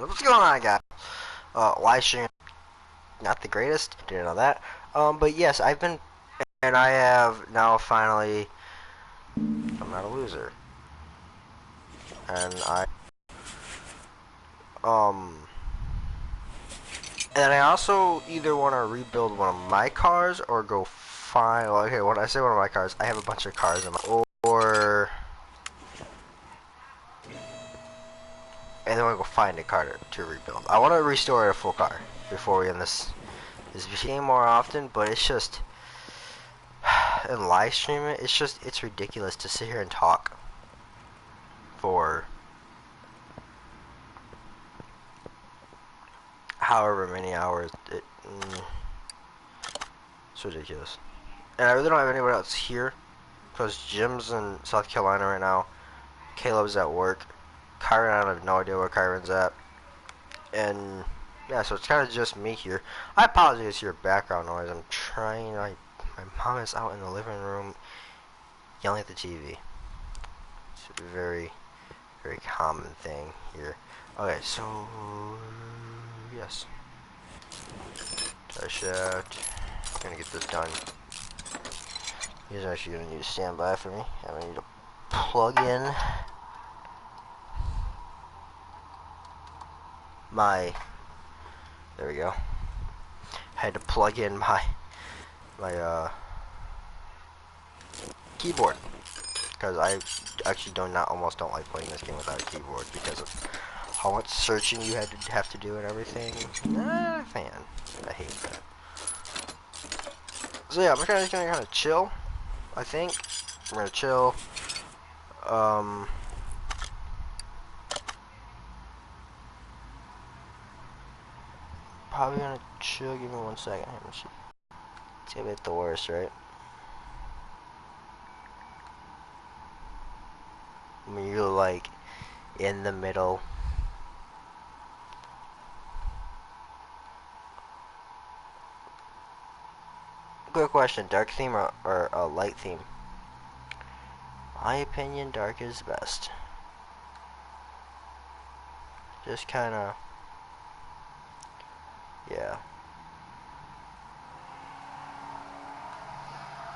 What's going on, guys? Live stream, not the greatest. Didn't know that. But yes, I've been, and I have now finally. I'm not a loser, and um, and I also either want to rebuild one of my cars or go find. Well, okay, when I say one of my cars, I have a bunch of cars in my or. And then I want to go find a car to rebuild. I want to restore a full car before we end this game more often, but it's just and live stream it. It's ridiculous to sit here and talk for however many hours. It's ridiculous, and I really don't have anyone else here because Jim's in South Carolina right now. Caleb's at work. Kyron, I have no idea where Kyron's at, and yeah, so it's kind of just me here. I apologize for your background noise. I'm trying. My mom is out in the living room yelling at the TV. It's a very, very common thing here. Okay, so yes, shaft. I'm gonna get this done. He's actually gonna need to stand by for me. I'm gonna need to plug in my. There we go. I had to plug in my keyboard because I actually almost don't like playing this game without a keyboard because of how much searching you have to do and everything. Not a fan. I hate that. So yeah, we're just gonna kind of chill. I think we're gonna chill. Probably gonna chill. Give me 1 second. It's gonna be the worst, right? When you're like in the middle. Good question. Dark theme or light theme? My opinion, dark is best. Just kind of, yeah.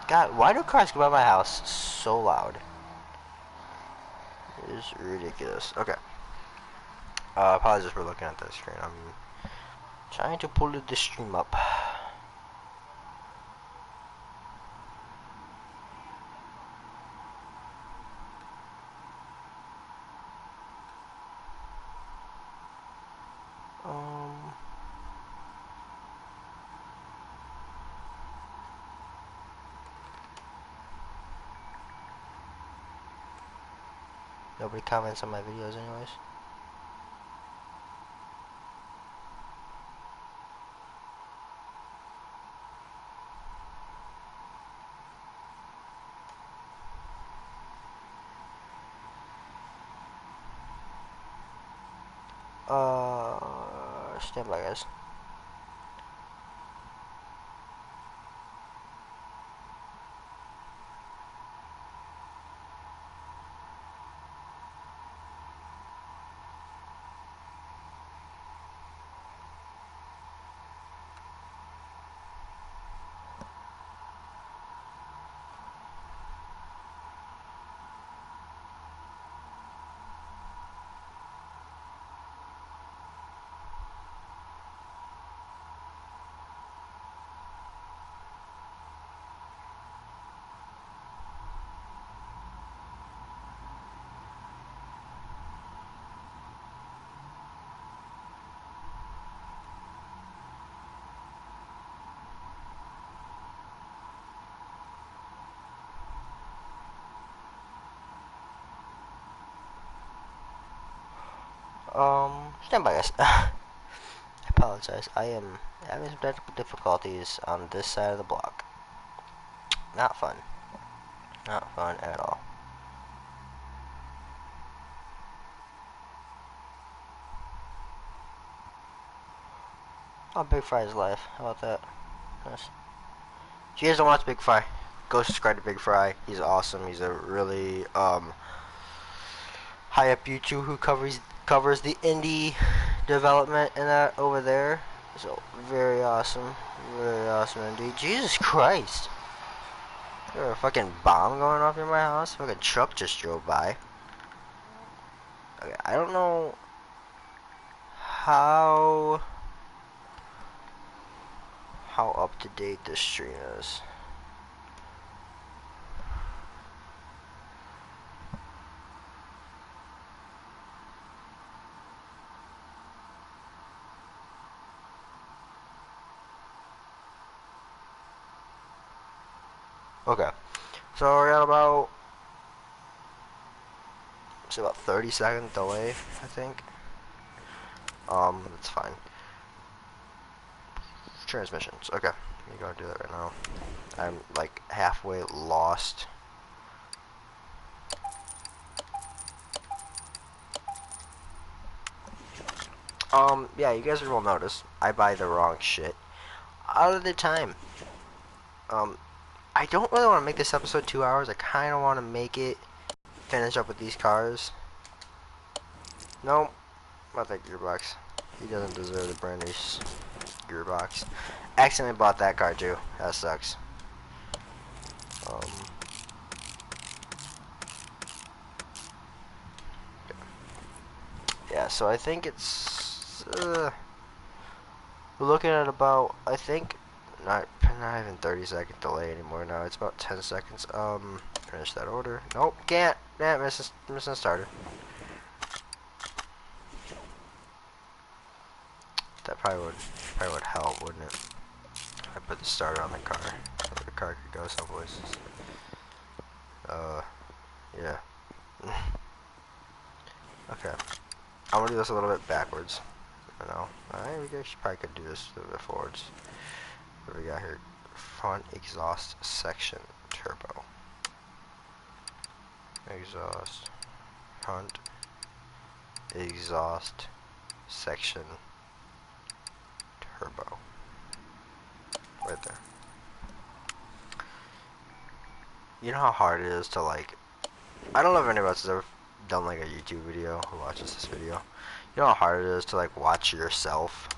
God, why do cars go by my house so loud? It is ridiculous. Okay. Apologies for looking at that screen. I'm trying to pull the stream up. Nobody comments on my videos anyways. Stand by, guys. Stand by, guys. I apologize. I am having some technical difficulties on this side of the block. Not fun. Not fun at all. Oh, Big Fry's live. How about that? Nice. If you guys don't watch Big Fry, go subscribe to Big Fry. He's awesome. He's a really high up YouTube who covers the indie development in that over there. So very awesome indeed. Jesus Christ! Is there a fucking bomb going off in my house? A fucking truck just drove by. Okay, I don't know how up to date this stream is. Okay, so we're at about, it's about 30-second delay, I think. That's fine. Transmissions. Okay, let me go do that right now. I'm like halfway lost. Yeah, you guys will notice I buy the wrong shit all of the time. I don't really want to make this episode 2 hours. I kind of want to make it finish up with these cars. Nope, not that gearbox. He doesn't deserve the brand new gearbox. Accidentally bought that car too. That sucks. Yeah, so I think it's we're looking at about, I think, not even 30-second delay anymore now. It's about 10 seconds. Finish that order. Nope, can't. Yeah, missing starter. That probably would help, wouldn't it? I put the starter on the car so the car could go some places. Yeah. Okay. I'm gonna do this a little bit backwards. I know. Alright, we probably could do this a little bit forwards. What do we got here? Front exhaust section turbo. Exhaust. Front exhaust section turbo. Right there. You know how hard it is to, like, I don't know if anybody else has ever done like a YouTube video who watches this video. You know how hard it is to like watch yourself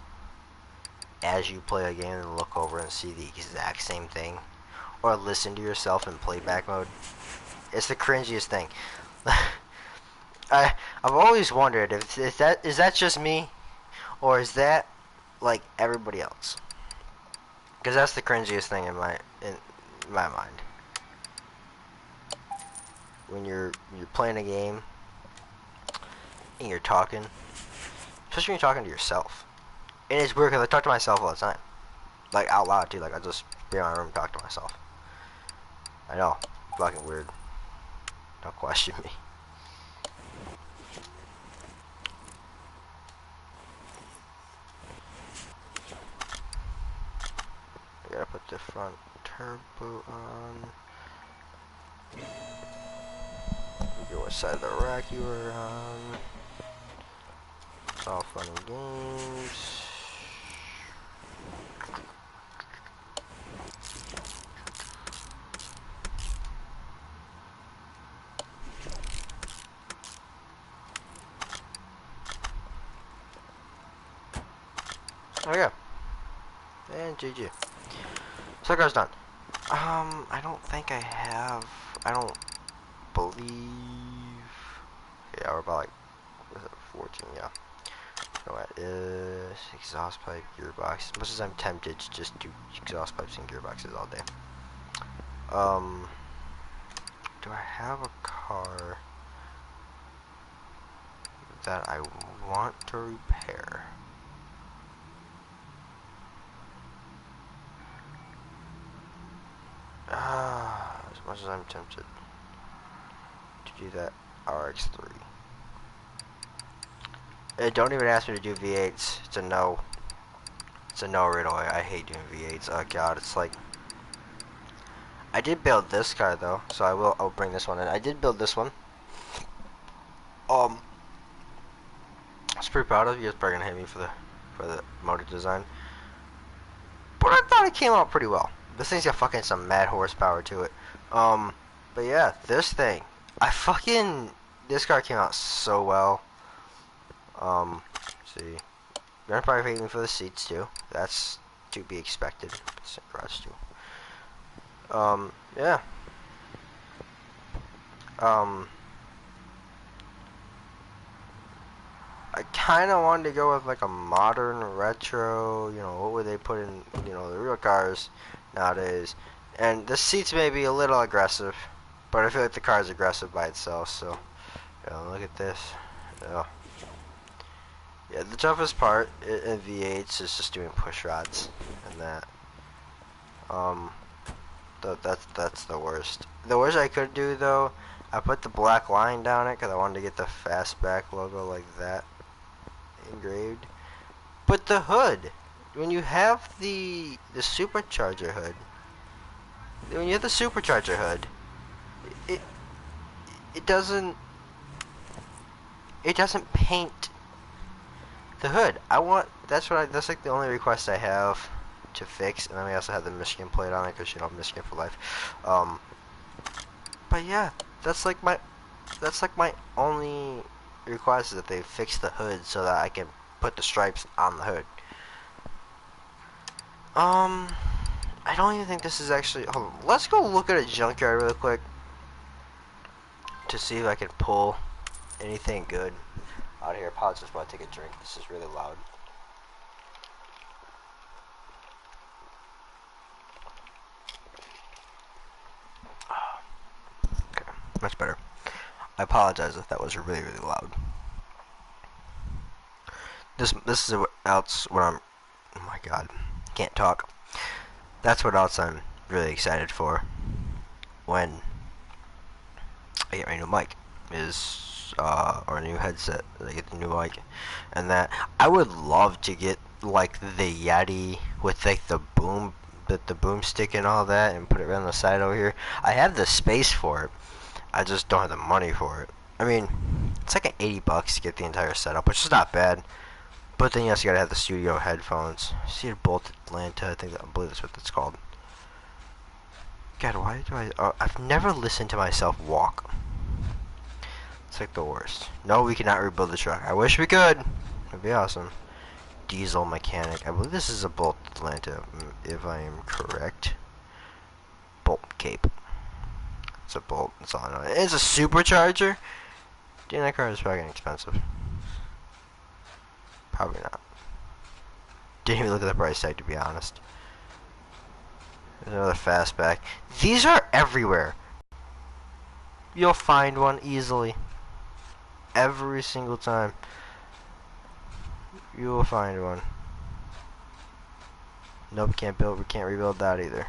as you play a game and look over and see the exact same thing, or listen to yourself in playback mode. It's the cringiest thing. I've always wondered if that is just me, or is that like everybody else? Because that's the cringiest thing in my mind. When you're playing a game and you're talking, especially when you're talking to yourself. And it's weird because I talk to myself all the time, like out loud too. Like I just be in my room and talk to myself. I know, fucking weird. Don't question me. I gotta put the front turbo on. Go what side of the rack you were on. It's all fun and games. Oh yeah. And GG. So that car's done. I don't think I have. I don't believe. Yeah, we're about like, what is it, 14? Yeah. You know what? Exhaust pipe, gearbox. As much as I'm tempted to just do exhaust pipes and gearboxes all day. Do I have a car that I want to repair? As much as I'm tempted to do that RX-3. Don't even ask me to do V8s. It's a no. It's a no right away. I hate doing V8s. Oh god, it's like... I did build this car though, so I'll bring this one in. I did build this one. I was pretty proud of you. Guys probably gonna hate me for the motor design. But I thought it came out pretty well. This thing's got fucking some mad horsepower to it. But yeah, this thing. This car came out so well. See. Gonna probably pay me for the seats too. That's to be expected. Garage too. Yeah. Um, I kind of wanted to go with like a modern retro. You know, what would they put in? You know, the real cars nowadays. And the seats may be a little aggressive, but I feel like the car is aggressive by itself. So, yeah, look at this. Yeah. Yeah, the toughest part in V8s is just doing push rods and that. Um, that's the worst. The worst I could do though, I put the black line down it because I wanted to get the Fastback logo like that engraved. But the hood, when you have the supercharger hood, it it doesn't paint the hood. That's like the only request I have to fix, and then we also have the Michigan plate on it because you know Michigan for life. But yeah, that's like my only request is that they fix the hood so that I can put the stripes on the hood. I don't even think this is actually. Hold on, let's go look at a junkyard real quick to see if I can pull anything good out here. Apologize while I take a drink. This is really loud. Okay, much better. I apologize if that was really loud. This is what else what I'm. Oh my god, can't talk. That's what else I'm really excited for when I get my new mic or a new headset. I get the new mic, and that I would love to get like the Yeti with like the boomstick and all that, and put it right on the side over here. I have the space for it. I just don't have the money for it. I mean, it's like $80 to get the entire setup, which is not bad. But then you also gotta have the studio headphones. Cedar Bolt Atlanta, I believe that's what it's called. God, why do I've never listened to myself walk. It's like the worst. No, we cannot rebuild the truck. I wish we could. That'd be awesome. Diesel mechanic. I believe this is a Bolt Atlanta, if I am correct. Bolt Cape. It's a Bolt. That's all I know. It's a supercharger. Damn, that car is fucking expensive. Probably not. Didn't even look at the price tag, to be honest. There's another Fastback. These are everywhere. You'll find one easily. Every single time. You will find one. Nope, can't rebuild that either.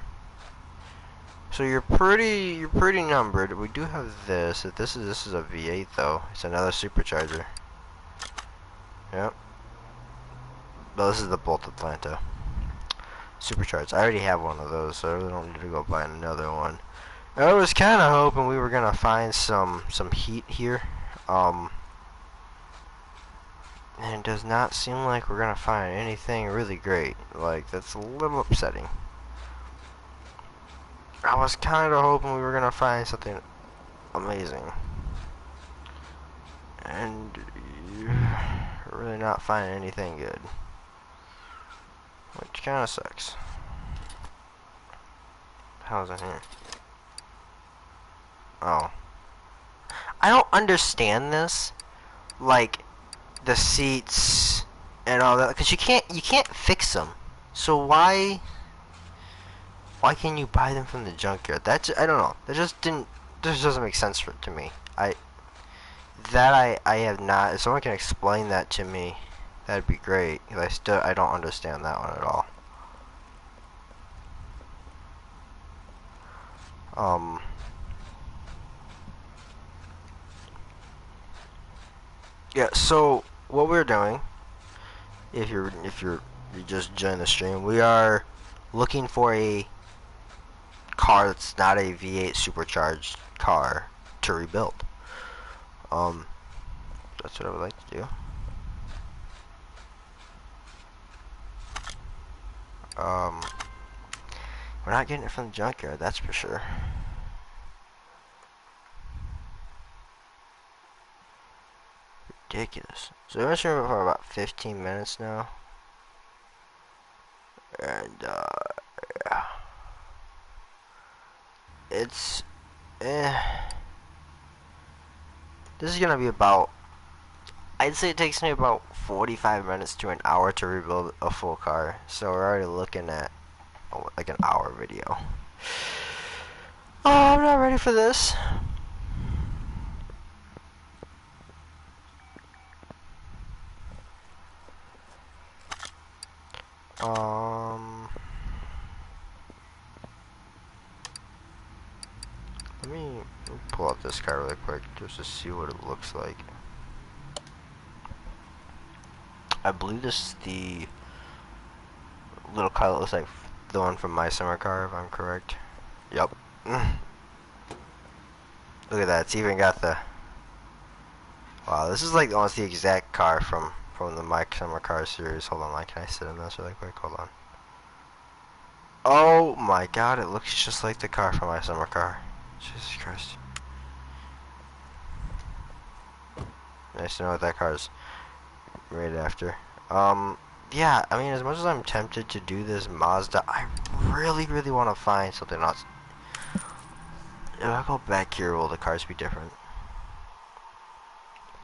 So you're pretty numbered. We do have this. If this is a V8 though. It's another supercharger. Yep. But this is the Bolt Atlanta. Supercharged. I already have one of those, so I really don't need to go buy another one. I was kind of hoping we were gonna find some heat here. And it does not seem like we're gonna find anything really great. Like, that's a little upsetting. I was kind of hoping we were gonna find something amazing, and you're really not finding anything good, which kind of sucks. How's it here? Oh, I don't understand this. Like the seats and all that, because you can't fix them. So why can you buy them from the junkyard? I don't know. This doesn't make sense to me. I have not. If someone can explain that to me, that'd be great. Because I don't understand that one at all. Yeah. So what we're doing, if you just join the stream, we are looking for a car that's not a V8 supercharged car to rebuild. That's what I would like to do. We're not getting it from the junkyard, that's for sure. Ridiculous. So we've been streaming for about 15 minutes now. And it's this is gonna be about, I'd say it takes me about 45 minutes to an hour to rebuild a full car. So we're already looking at like an hour video. Oh, I'm not ready for this. Let me pull up this car really quick just to see what it looks like. I believe this is the little car that looks like the one from My Summer Car, if I'm correct. Yep. Look at that, it's even got the... Wow, this is like almost the exact car from the My Summer Car series. Hold on, can I sit in this really quick? Hold on. Oh my god, it looks just like the car from My Summer Car. Jesus Christ. Nice to know what that car is right after. Yeah, I mean, as much as I'm tempted to do this Mazda, I really, really want to find something else. If I go back here, will the cars be different?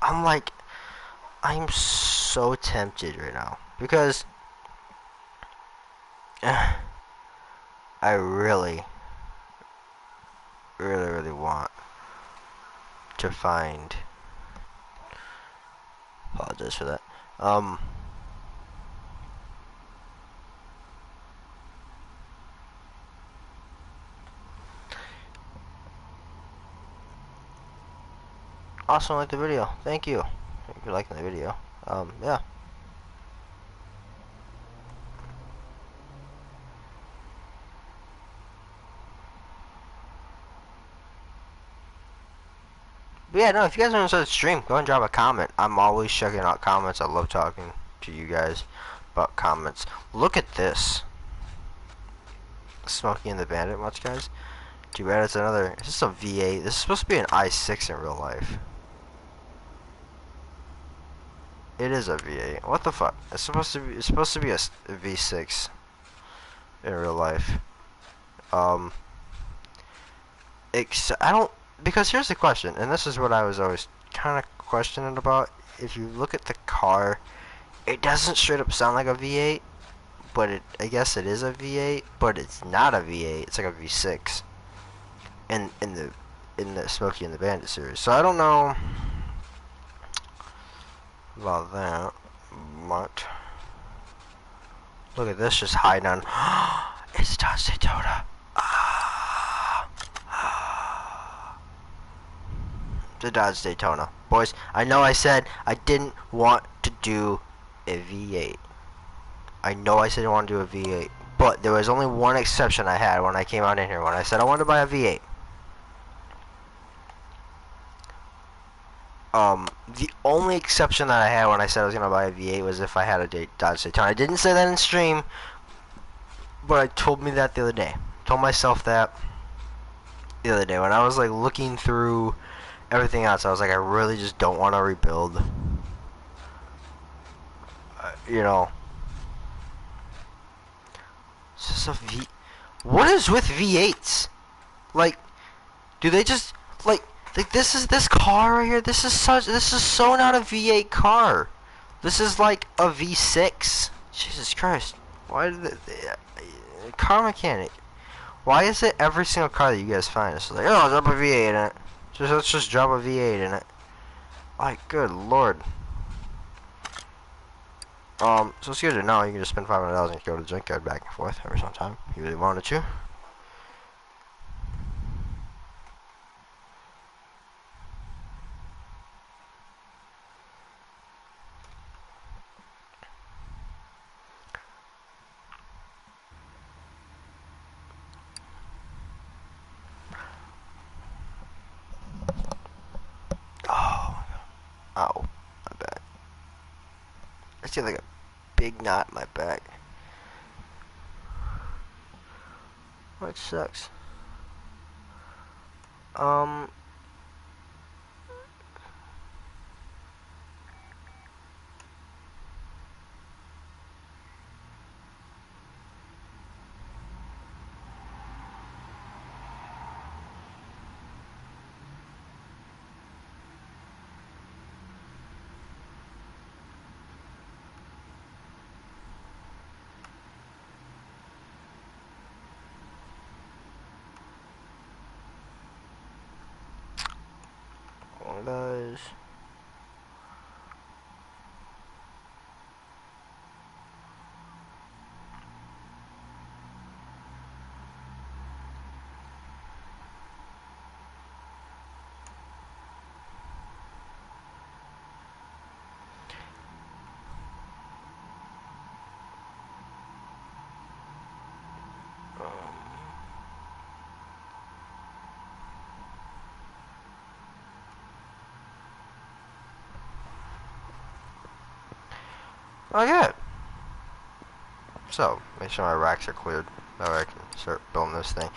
I'm so tempted right now. Because I really, really, really want to find... Apologize for that. Also like the video. Thank you. If you're liking the video. Yeah. But yeah, no, if you guys want to start the stream, go and drop a comment. I'm always checking out comments. I love talking to you guys about comments. Look at this. Smokey and the Bandit much, guys? Too bad it's another... Is this a V8? This is supposed to be an i6 in real life. It is a V8. What the fuck? It's supposed to be a V6 in real life. I don't... Because here's the question, and this is what I was always kind of questioning about. If you look at the car, it doesn't straight up sound like a V8, but I guess it is a V8, but it's not a V8. It's like a V6 in the Smokey and the Bandit series. So I don't know about that, but look at this just hiding on. It's Dodge Daytona. The Dodge Daytona. Boys, I know I said I didn't want to do a V8. I know I said I wanted to do a V8, but there was only one exception I had when I came out in here, when I said I wanted to buy a V8. The only exception that I had when I said I was going to buy a V8 was if I had a Dodge Daytona. I didn't say that in stream, but I told me that the other day. Told myself that the other day when I was like looking through everything else. I was like, I really just don't want to rebuild. You know. It's just a V. What is with V8s? Like, do they just like this car right here? This is so not a V8 car. This is like a V6. Jesus Christ! Why did car mechanic? Why is it every single car that you guys find is like, oh, drop a V8 in it? Let's just drop a V8 in it. Like, good lord. So it's good to know you can just spend $500 and go to the junkyard back and forth every single time you really wanted to. Oh, ow, my back. I see like a big knot in my back. Which sucks. guys. Okay. So, make sure my racks are cleared. That way I can start building this thing.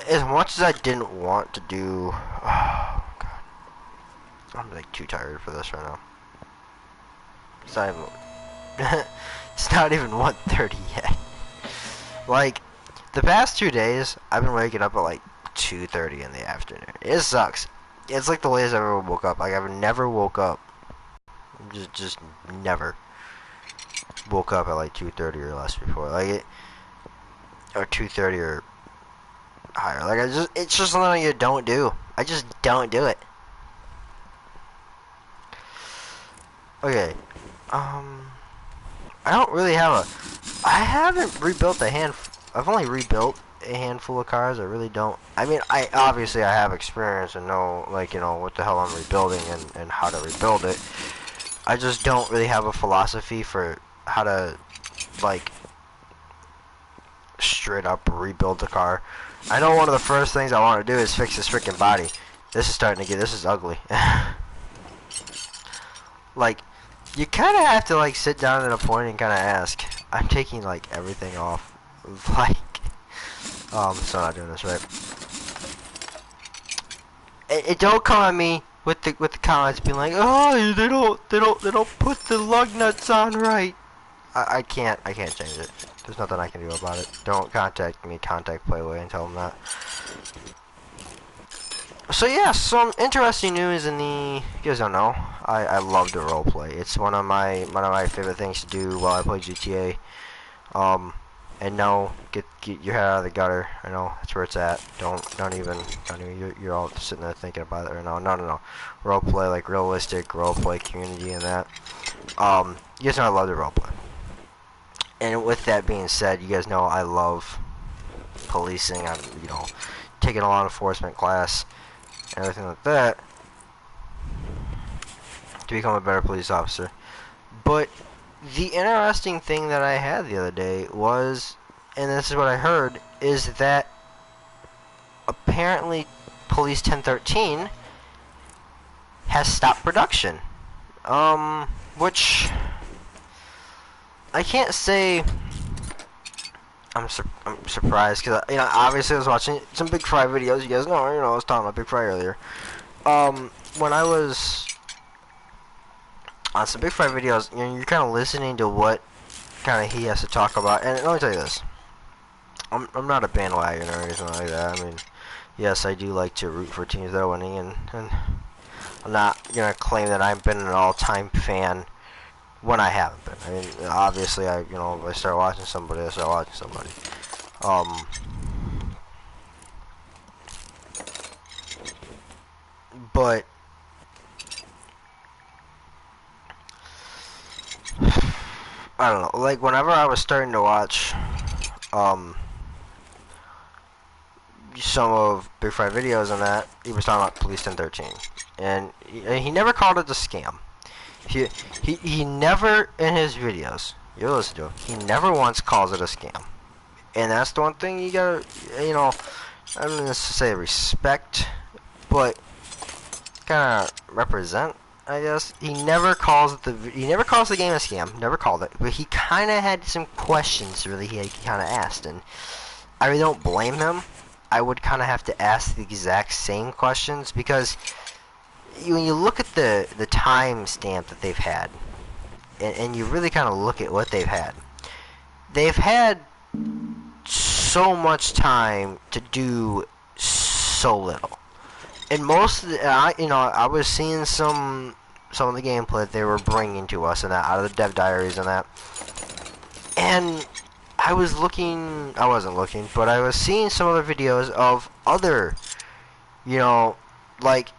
As much as I didn't want to do... Oh, God. I'm like too tired for this right now. It's not even... it's not even 1:30 yet. Like, the past 2 days, I've been waking up at like 2:30 in the afternoon. It sucks. It's like the latest I've ever woke up. Like, I've never woke up. Just never woke up at like 2:30 or less before. Like, it... Or 2:30 or higher. Like, it's just something you don't do. I just don't do it. Okay. I don't really have a... I haven't rebuilt I've only rebuilt a handful of cars. I really don't... I mean, obviously I have experience and know, like, you know, what the hell I'm rebuilding and how to rebuild it. I just don't really have a philosophy for how to, like, straight up rebuild the car. I know one of the first things I want to do is fix this freaking body. This is ugly. Like, you kind of have to, like, sit down at a point and kind of ask. I'm taking, like, everything off. Like, I'm still not doing this right. It don't come at me with the comments being like, oh, they don't put the lug nuts on right. I can't change it. There's nothing I can do about it. Don't contact me. Contact Playway and tell them that. So yeah, some interesting news in the... You guys don't know. I love to roleplay. It's one of my favorite things to do while I play GTA. And no, get your head out of the gutter. I know that's where it's at. Don't even. You're all sitting there thinking about it right now. No. Roleplay, like realistic roleplay community and that. You guys know I love to roleplay. And with that being said, you guys know I love policing. I'm, you know, taking a law enforcement class and everything like that to become a better police officer. But the interesting thing that I had the other day was, and this is what I heard, is that apparently Police 1013 has stopped production. Which I can't say I'm surprised, because, you know, obviously I was watching some Big Fry videos. You guys know, you know, I was talking about Big Fry earlier. When I was on some Big Fry videos, you know, you're kind of listening to what kind of he has to talk about. And let me tell you this. I'm not a bandwagon or anything like that. I mean, yes, I do like to root for teams that are winning, and I'm not going to claim that I've been an all-time fan when I haven't been. I mean, obviously, if I start watching somebody, I start watching somebody. But I don't know. Like, whenever I was starting to watch some of Big Fry videos and that, he was talking about Police 1013, and he never called it a scam. He never, in his videos, you listen to him, he never once calls it a scam. And that's the one thing you gotta, you know, I don't mean to say respect, but kind of represent, I guess. He never calls the game a scam. Never called it, but he kind of had some questions. Really, he kind of asked, and I really don't blame him. I would kind of have to ask the exact same questions, because when you look at the time stamp that they've had, and you really kind of look at what they've had so much time to do so little. And most of the, I was seeing some of the gameplay that they were bringing to us and that out of the dev diaries and that. And I wasn't looking, but I was seeing some other videos of other, you know, like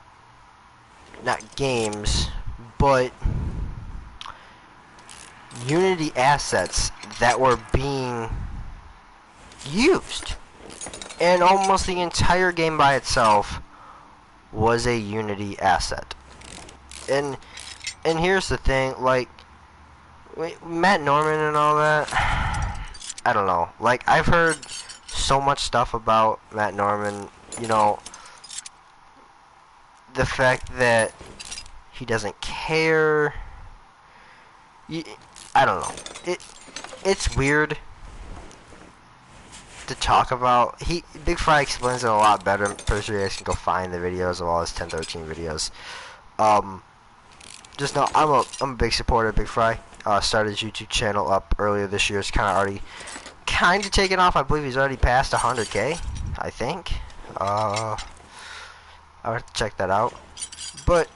not games, but Unity assets that were being used. And almost the entire game by itself was a Unity asset. And here's the thing, like, Matt Norman and all that, I don't know. Like, I've heard so much stuff about Matt Norman, you know, the fact that he doesn't care. I don't know. It's weird to talk about. Big Fry explains it a lot better. I'm pretty sure you guys can go find the videos of all his 1013 videos. Just know I'm a big supporter of Big Fry. Started his YouTube channel up earlier this year. It's kind of taken off. I believe he's already passed 100K. I think. I would have to check that out. But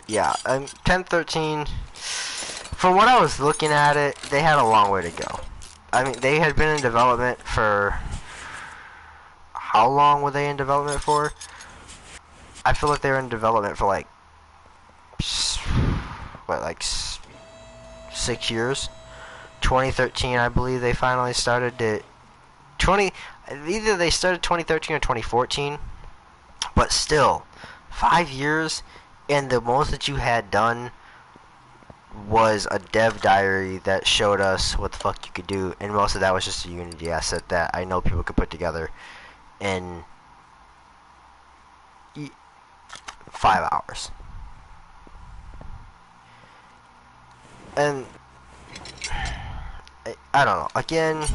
yeah, 1013. From what I was looking at it, they had a long way to go. I mean, they had been in development for... How long were they in development for? I feel like they were in development for like... What, like 6 years? 2013, I believe they finally started it. Either they started 2013 or 2014. But still, 5 years, and the most that you had done was a dev diary that showed us what the fuck you could do, and most of that was just a Unity asset that I know people could put together in 5 hours. And I don't know. Again,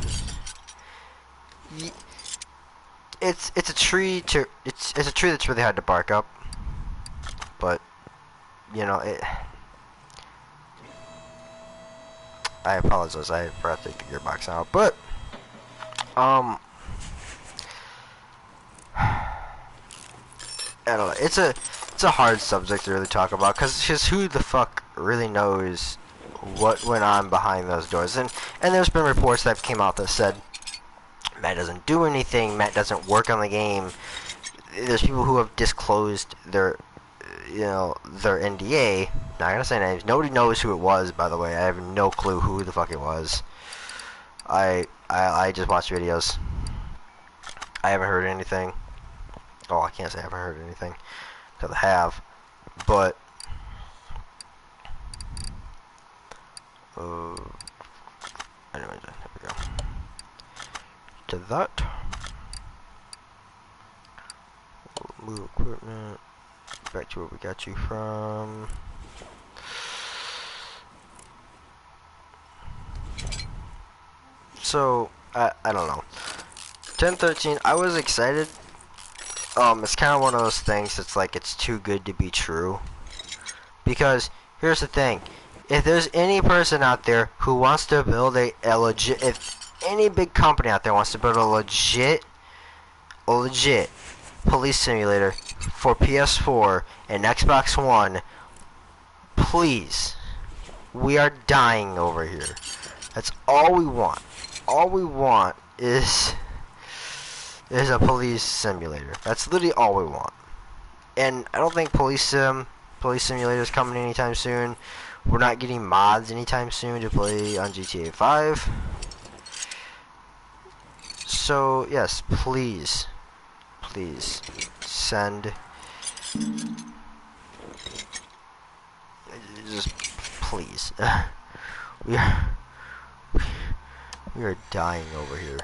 it's a tree that's really hard to bark up, but you know it. I apologize. I forgot to take the gearbox out, but I don't know. It's a hard subject to really talk about because who the fuck really knows what went on behind those doors? And there's been reports that came out that said Matt doesn't do anything. Matt doesn't work on the game. There's people who have disclosed their NDA. Not gonna say names. Nobody knows who it was, by the way. I have no clue who the fuck it was. I just watched videos. I haven't heard anything. Oh, I can't say I haven't heard anything, because I have. But anyways, there we go. To that. Move equipment. Back to where we got you from. So, I don't know. 1013, I was excited. It's kind of one of those things that's like, it's too good to be true. Because, here's the thing. If there's any person out there who wants to build a legit... If any big company out there wants to build a legit police simulator for PS4 and Xbox One, please. We are dying over here. That's all we want. All we want is a police simulator. That's literally all we want. And I don't think police simulator is coming anytime soon. We're not getting mods anytime soon to play on GTA 5. So yes, please send. Just please. we are dying over here.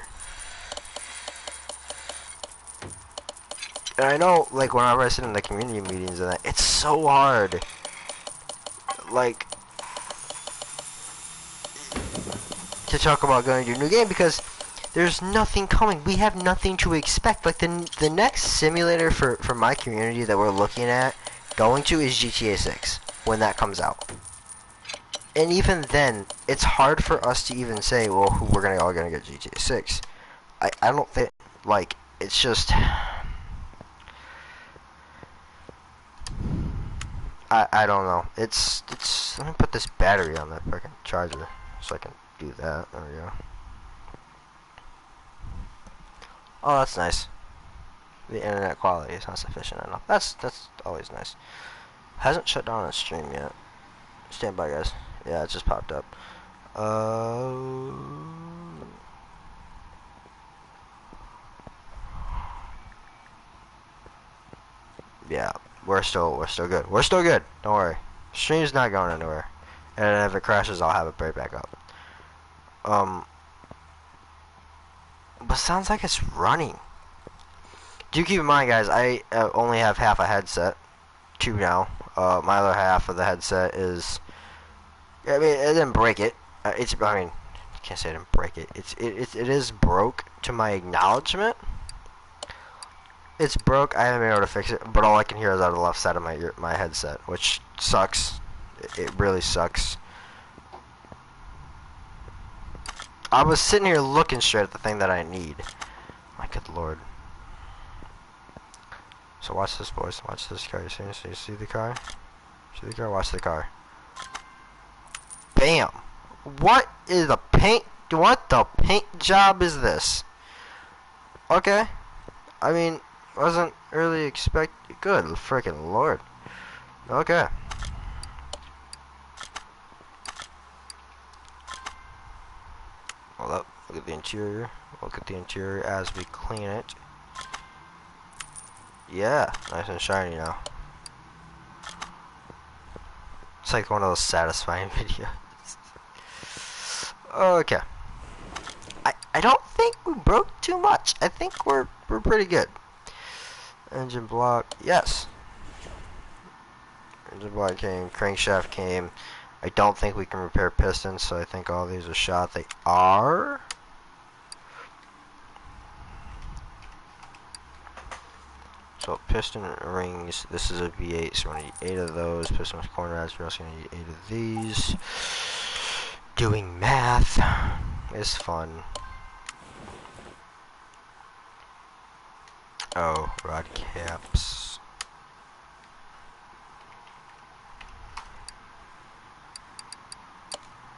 And I know, like, whenever I sit in the community meetings and that, it's so hard. Like, to talk about going to a new game because there's nothing coming. We have nothing to expect. Like, the next simulator for my community that we're looking at going to is GTA 6 when that comes out. And even then, it's hard for us to even say, well, we're all gonna get GTA 6. I don't think, like, it's just... I don't know. It's let me put this battery on that fucking charger so I can do that. There we go. Oh, that's nice. the internet quality is not sufficient enough. That's always nice. Hasn't shut down on stream yet. Stand by, guys. Yeah, it just popped up. Yeah, we're still good. We're still good. Don't worry. Stream's not going anywhere. And if it crashes, I'll have it right back up. But sounds like it's running. Do keep in mind, guys, I only have half a headset. 2 now. My other half of the headset is. I mean, it didn't break it. I mean, I can't say I didn't break it. It is broke to my acknowledgement. It's broke. I haven't been able to fix it, but all I can hear is out of the left side of my headset, which sucks. It really sucks. I was sitting here looking straight at the thing that I need. My good lord. So watch this, boys. Watch this car. You see the car? See the car? Watch the car. Bam! What is the paint? What the paint job is this? Okay. I mean, wasn't really expected. Good freaking lord. Okay. Hold up. Look at the interior. Look at the interior as we clean it. Yeah, nice and shiny now. It's like one of those satisfying videos. Okay. I don't think we broke too much. I think we're pretty good. Engine block, yes. Engine block came, crankshaft came. I don't think we can repair pistons, so I think all these are shot. They are. So piston rings, this is a V8, so we need 8 of those. Piston corner rats, we're also going to need 8 of these. Doing math is fun. Oh, rod caps.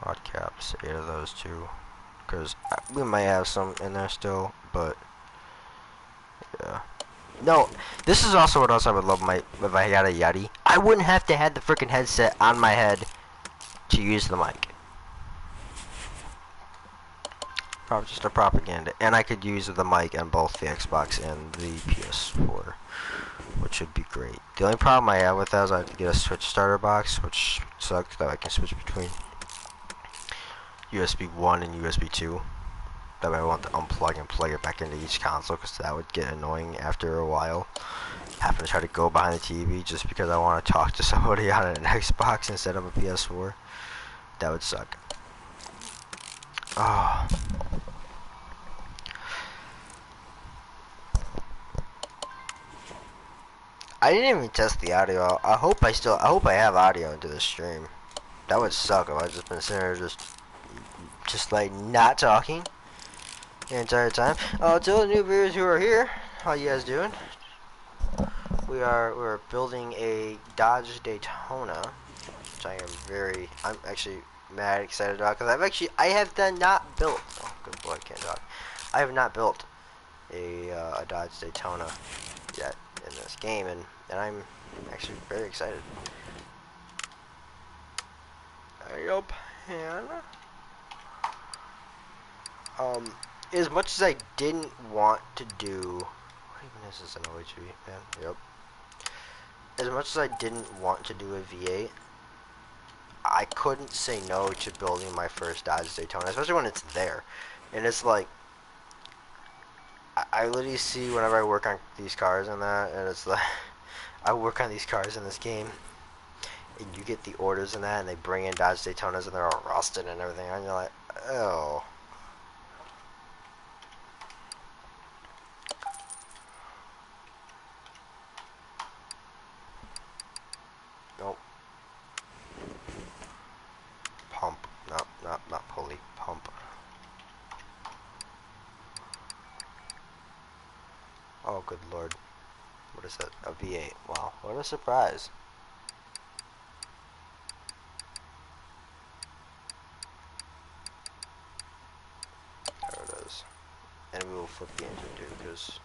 Rod caps, 8 of those too. Because we might have some in there still, but yeah. No, this is also what else I would love if I had a Yeti. I wouldn't have to have the freaking headset on my head to use the mic. Probably just a propaganda. And I could use the mic on both the Xbox and the PS4, which would be great. The only problem I have with that is I have to get a Switch starter box, which sucks that I can switch between USB 1 and USB 2. That way I want to unplug and plug it back into each console, because that would get annoying after a while. Having to try to go behind the TV just because I want to talk to somebody on an Xbox instead of a PS4. That would suck. Oh. I didn't even test the audio. I hope I have audio into the stream. That would suck if I just been sitting there just like not talking the entire time. To the new viewers who are here, how you guys doing? We're building a Dodge Daytona, which I'm actually mad excited about, because I have not built. Oh, good boy, can't talk. I have not built a Dodge Daytona yet in this game, and I'm actually very excited. Yup, and as much as I didn't want to do, what even is this, an OHV? Yeah, yep. As much as I didn't want to do a V8, I couldn't say no to building my first Dodge Daytona, especially when it's there. And it's like, I literally see whenever I work on these cars and that, and it's like, I work on these cars in this game, and you get the orders and that, and they bring in Dodge Daytonas and they're all rusted and everything, and you're like, oh. Nope. Pump. No, not pulley. Pump. Oh, good lord. What is that? A V8. Wow, what a surprise. There it is. And we will flip the engine too, because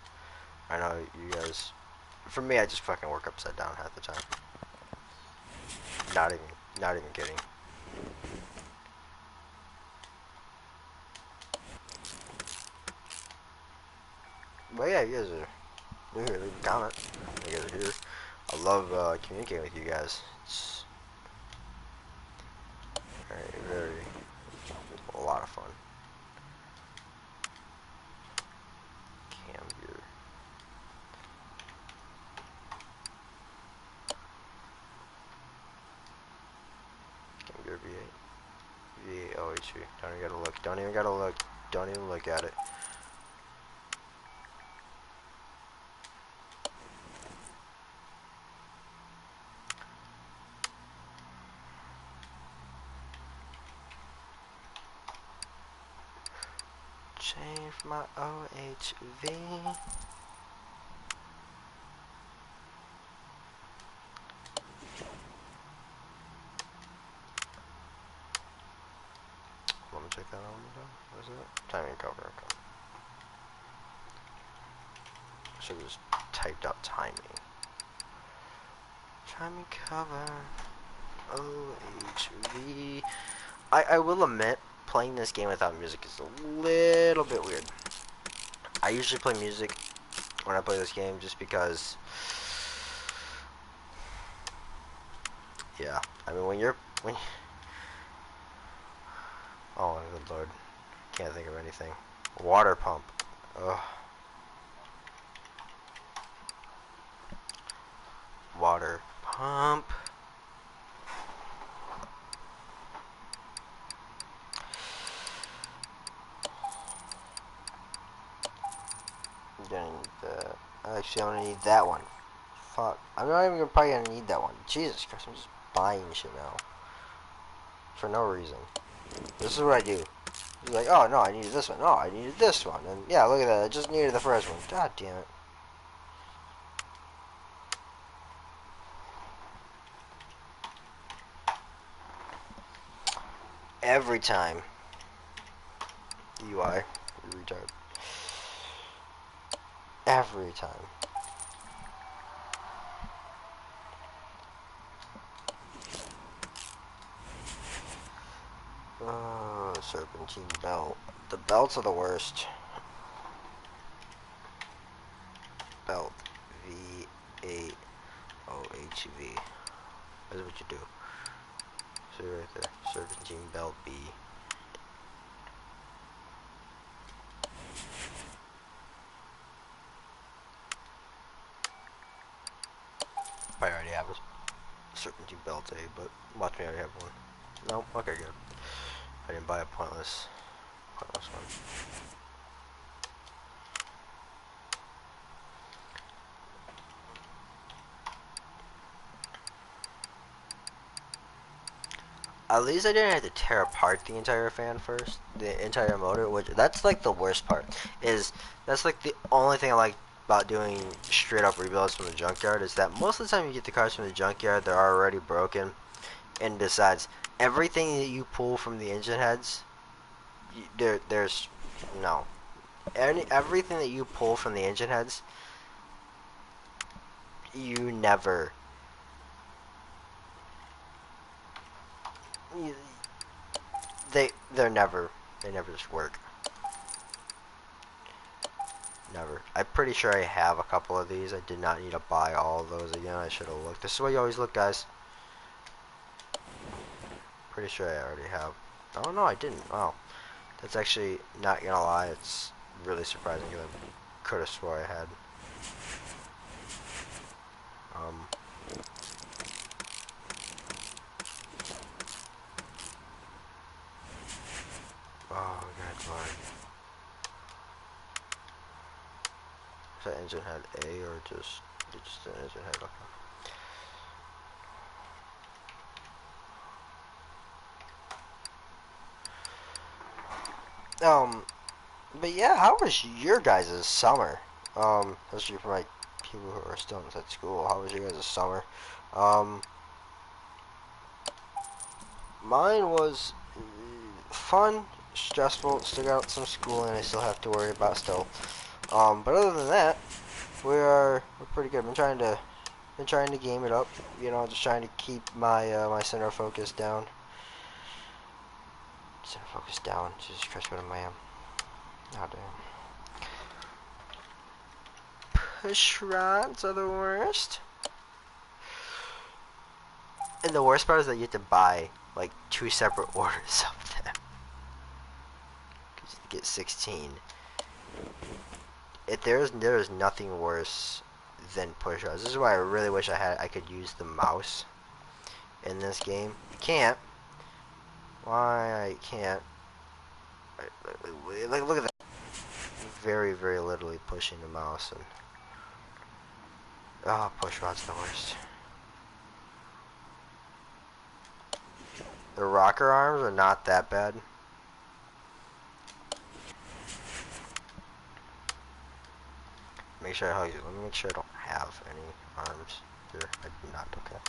I know you guys. For me, I just fucking work upside down half the time. Not even, not even kidding. But yeah, you guys are new here. Leave a comment. You guys are here. I love communicating with you guys. It's very, a lot of fun. Cambier. Cambier V8. V8 OHV. Don't even gotta look. Don't even gotta look. Don't even look at it. Change my OHV. Let me check that out one more time. What is it? Timing cover. Okay. Should have just typed out timing. Timing cover. OHV. I will admit, playing this game without music is a little bit weird. I usually play music when I play this game just because, yeah, I mean oh good lord, can't think of anything. Water pump. Ugh. Water pump. Gonna need that. Actually, I'm gonna need that one. Fuck. I'm not even probably gonna need that one. Jesus Christ, I'm just buying shit now. For no reason. This is what I do. He's like, oh no, I needed this one. No, I needed this one. And yeah, look at that. I just needed the first one. God damn it. Every time. UI. You retard. Every time. Oh, serpentine belt. The belts are the worst. Belt. V8 OHV. That's what you do. See right there. Serpentine belt B. I already have a serpentine belt A, but watch me already have one. Nope. Okay, good. I didn't buy a pointless one. At least I didn't have to tear apart the entire fan first, the entire motor, which that's like the worst part. That's like the only thing I like about doing straight up rebuilds from the junkyard is that most of the time you get the cars from the junkyard, they're already broken, and besides, everything that you pull from the engine heads, there's no, everything that you pull from the engine heads, you never. You, they never just work. Never. I'm pretty sure I have a couple of these. I did not need to buy all of those again. I should have looked. This is why you always look, guys. Pretty sure I already have. Oh no, I didn't. Wow. That's actually, not gonna lie, it's really surprising because I could have swore I had. Oh god, Lord. Is that engine head A or just an engine head? Okay. But yeah, how was your guys' summer? Especially for my people who are still at school, how was your guys' summer? Mine was fun, stressful, still got some schooling I still have to worry about still. But other than that, we're pretty good. Been trying to game it up. You know, just trying to keep my my center focus down. Center focus down. Jesus Christ, what am I? Oh damn. Push rods are the worst. And the worst part is that you have to buy like 2 separate orders of them. Cause you get 16. There is nothing worse than push rods. This is why I really wish I could use the mouse in this game. You can't. Why I can't? Like look at that. Very literally pushing the mouse and oh, push rod's the worst. The rocker arms are not that bad. Make sure let me make sure I don't have any arms here. I do not. Okay.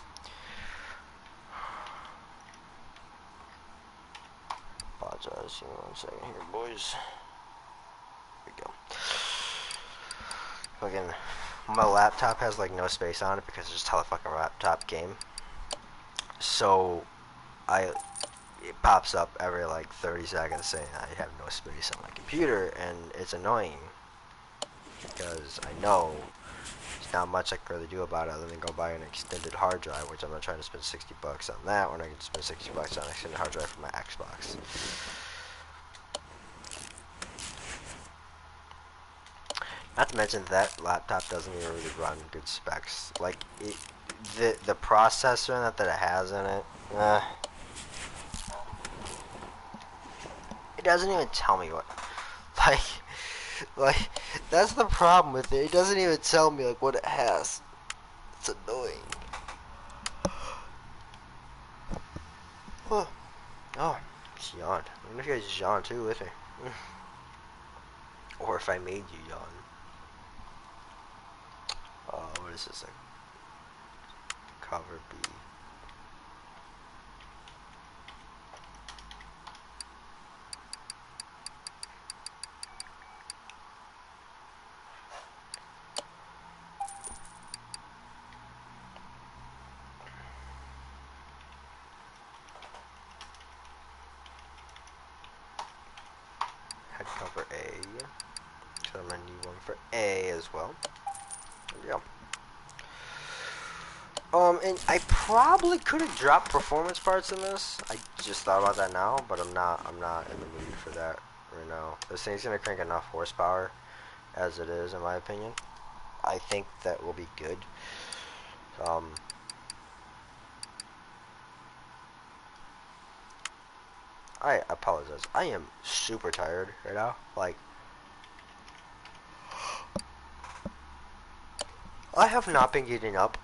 Apologize. Give me 1 second here, boys. Here we go. Fucking, my laptop has like no space on it because it's just a fucking laptop game. So, it pops up every like 30 seconds saying I have no space on my computer, and it's annoying because I know there's not much I can really do about it other than go buy an extended hard drive, which I'm not trying to spend 60 bucks on that when I can spend 60 bucks on an extended hard drive for my Xbox. Not to mention that laptop doesn't even really run good specs. Like the processor that it has in it, it doesn't even tell me what. Like that's the problem with it. It doesn't even tell me like what it has. It's annoying. Oh, it's yawn. I wonder if you guys yawn too with me, or if I made you yawn. What is this? Like cover B. Head cover A. So I'm gonna need one for A as well. There we go. And I probably could have dropped performance parts in this. I just thought about that now, but I'm not in the mood for that right now. This thing's gonna crank enough horsepower as it is, in my opinion. I think that will be good. I apologize. I am super tired right now. Like, I have not been getting up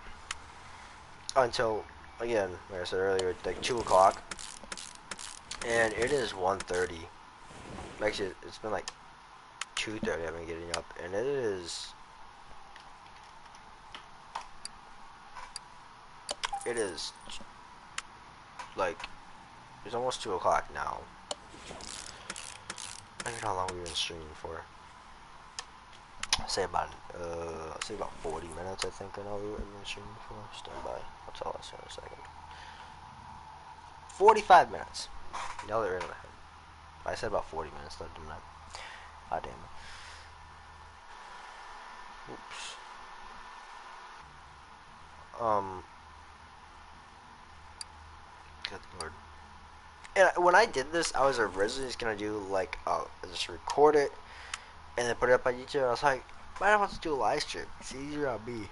until, again, like I said earlier, like 2 o'clock. And it is 1:30. Actually, it's been like 2:30 I've been getting up. And it is... like, it's almost 2 o'clock now. I don't know how long we've been streaming for. Say about 40 minutes, I think. I know we've been streaming for. Stand by. I'll tell us in a second. 45 minutes. No, they're in my head. I said about 40 minutes, though, didn't I? Ah, damn it. Oops. Good lord. And when I did this, I was originally just gonna do like, just record it and then put it up on YouTube. And I was like, why do I want to do a live stream? It's easier on me.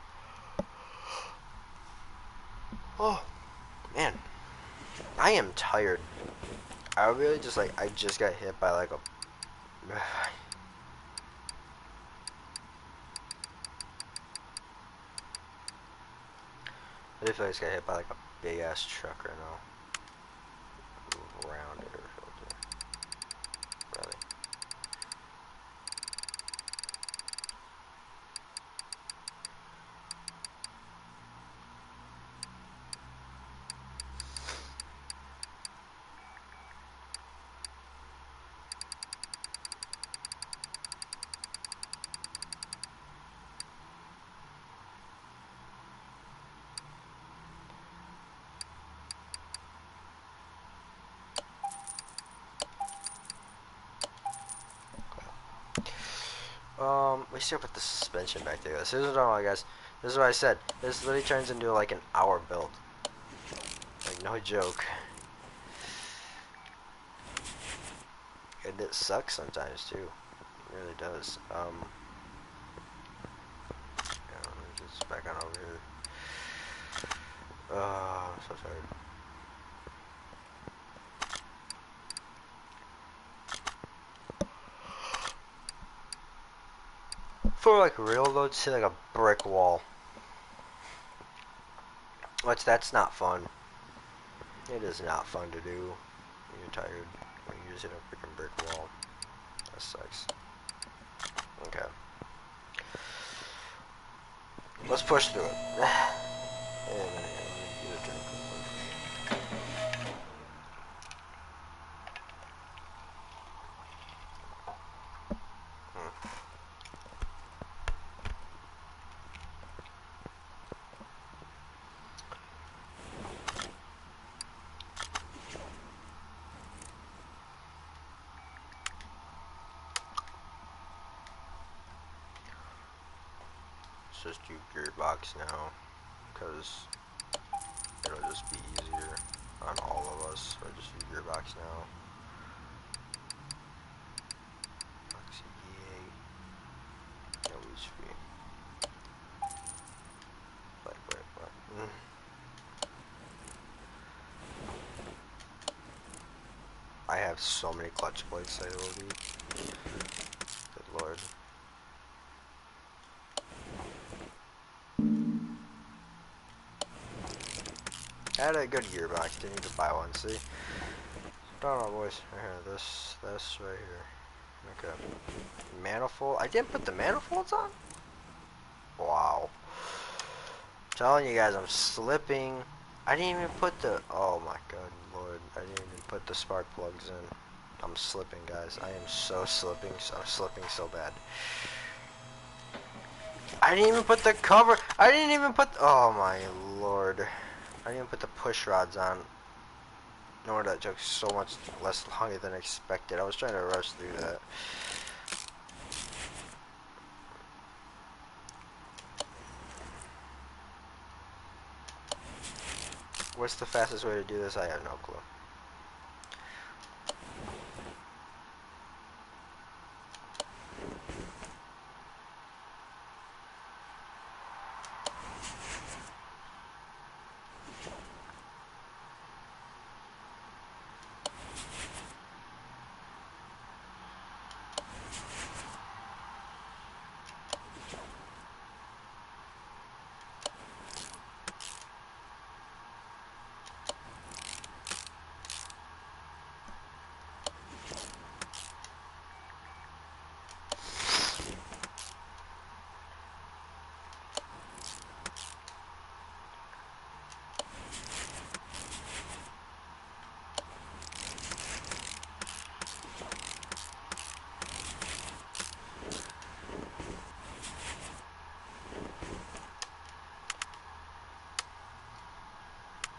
Oh, man. I am tired. I really just like, I just got hit by like a... I feel like I just got hit by like a big ass truck right now. Move around it or something. Really. We still put the suspension back together. So this is all, guys. This is what I said. This literally turns into like an hour build. Like, no joke. And it sucks sometimes too. It really does. Yeah, let me just back on over here. I'm so tired. For like real though, to see like a brick wall. Which that's not fun. It is not fun to do when you're tired. When you just hit a freaking brick wall. That sucks. Okay. Let's push through it. And let me get a drink. Let's just do gearbox now, because it'll just be easier on all of us. So I just do gearbox now. Oxy E8. No HP. Wait, what? I have so many clutch plates I will need. Good lord. I had a good gearbox, didn't need to buy one, see? Don't know, boys. Right here, this right here. Okay. Manifold. I didn't put the manifolds on? Wow. I'm telling you guys, I'm slipping. I didn't even put the... Oh my god, lord. I didn't even put the spark plugs in. I'm slipping, guys. I am so slipping. I'm slipping so bad. I didn't even put the cover. I didn't even put... Oh my lord. I didn't even put the push rods on. No wonder that took so much less longer than expected. I was trying to rush through that. What's the fastest way to do this? I have no clue.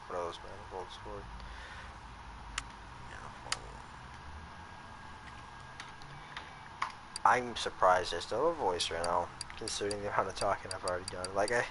What are those manifolds for? I'm surprised I still have a voice right now, considering the amount of talking I've already done. Like, I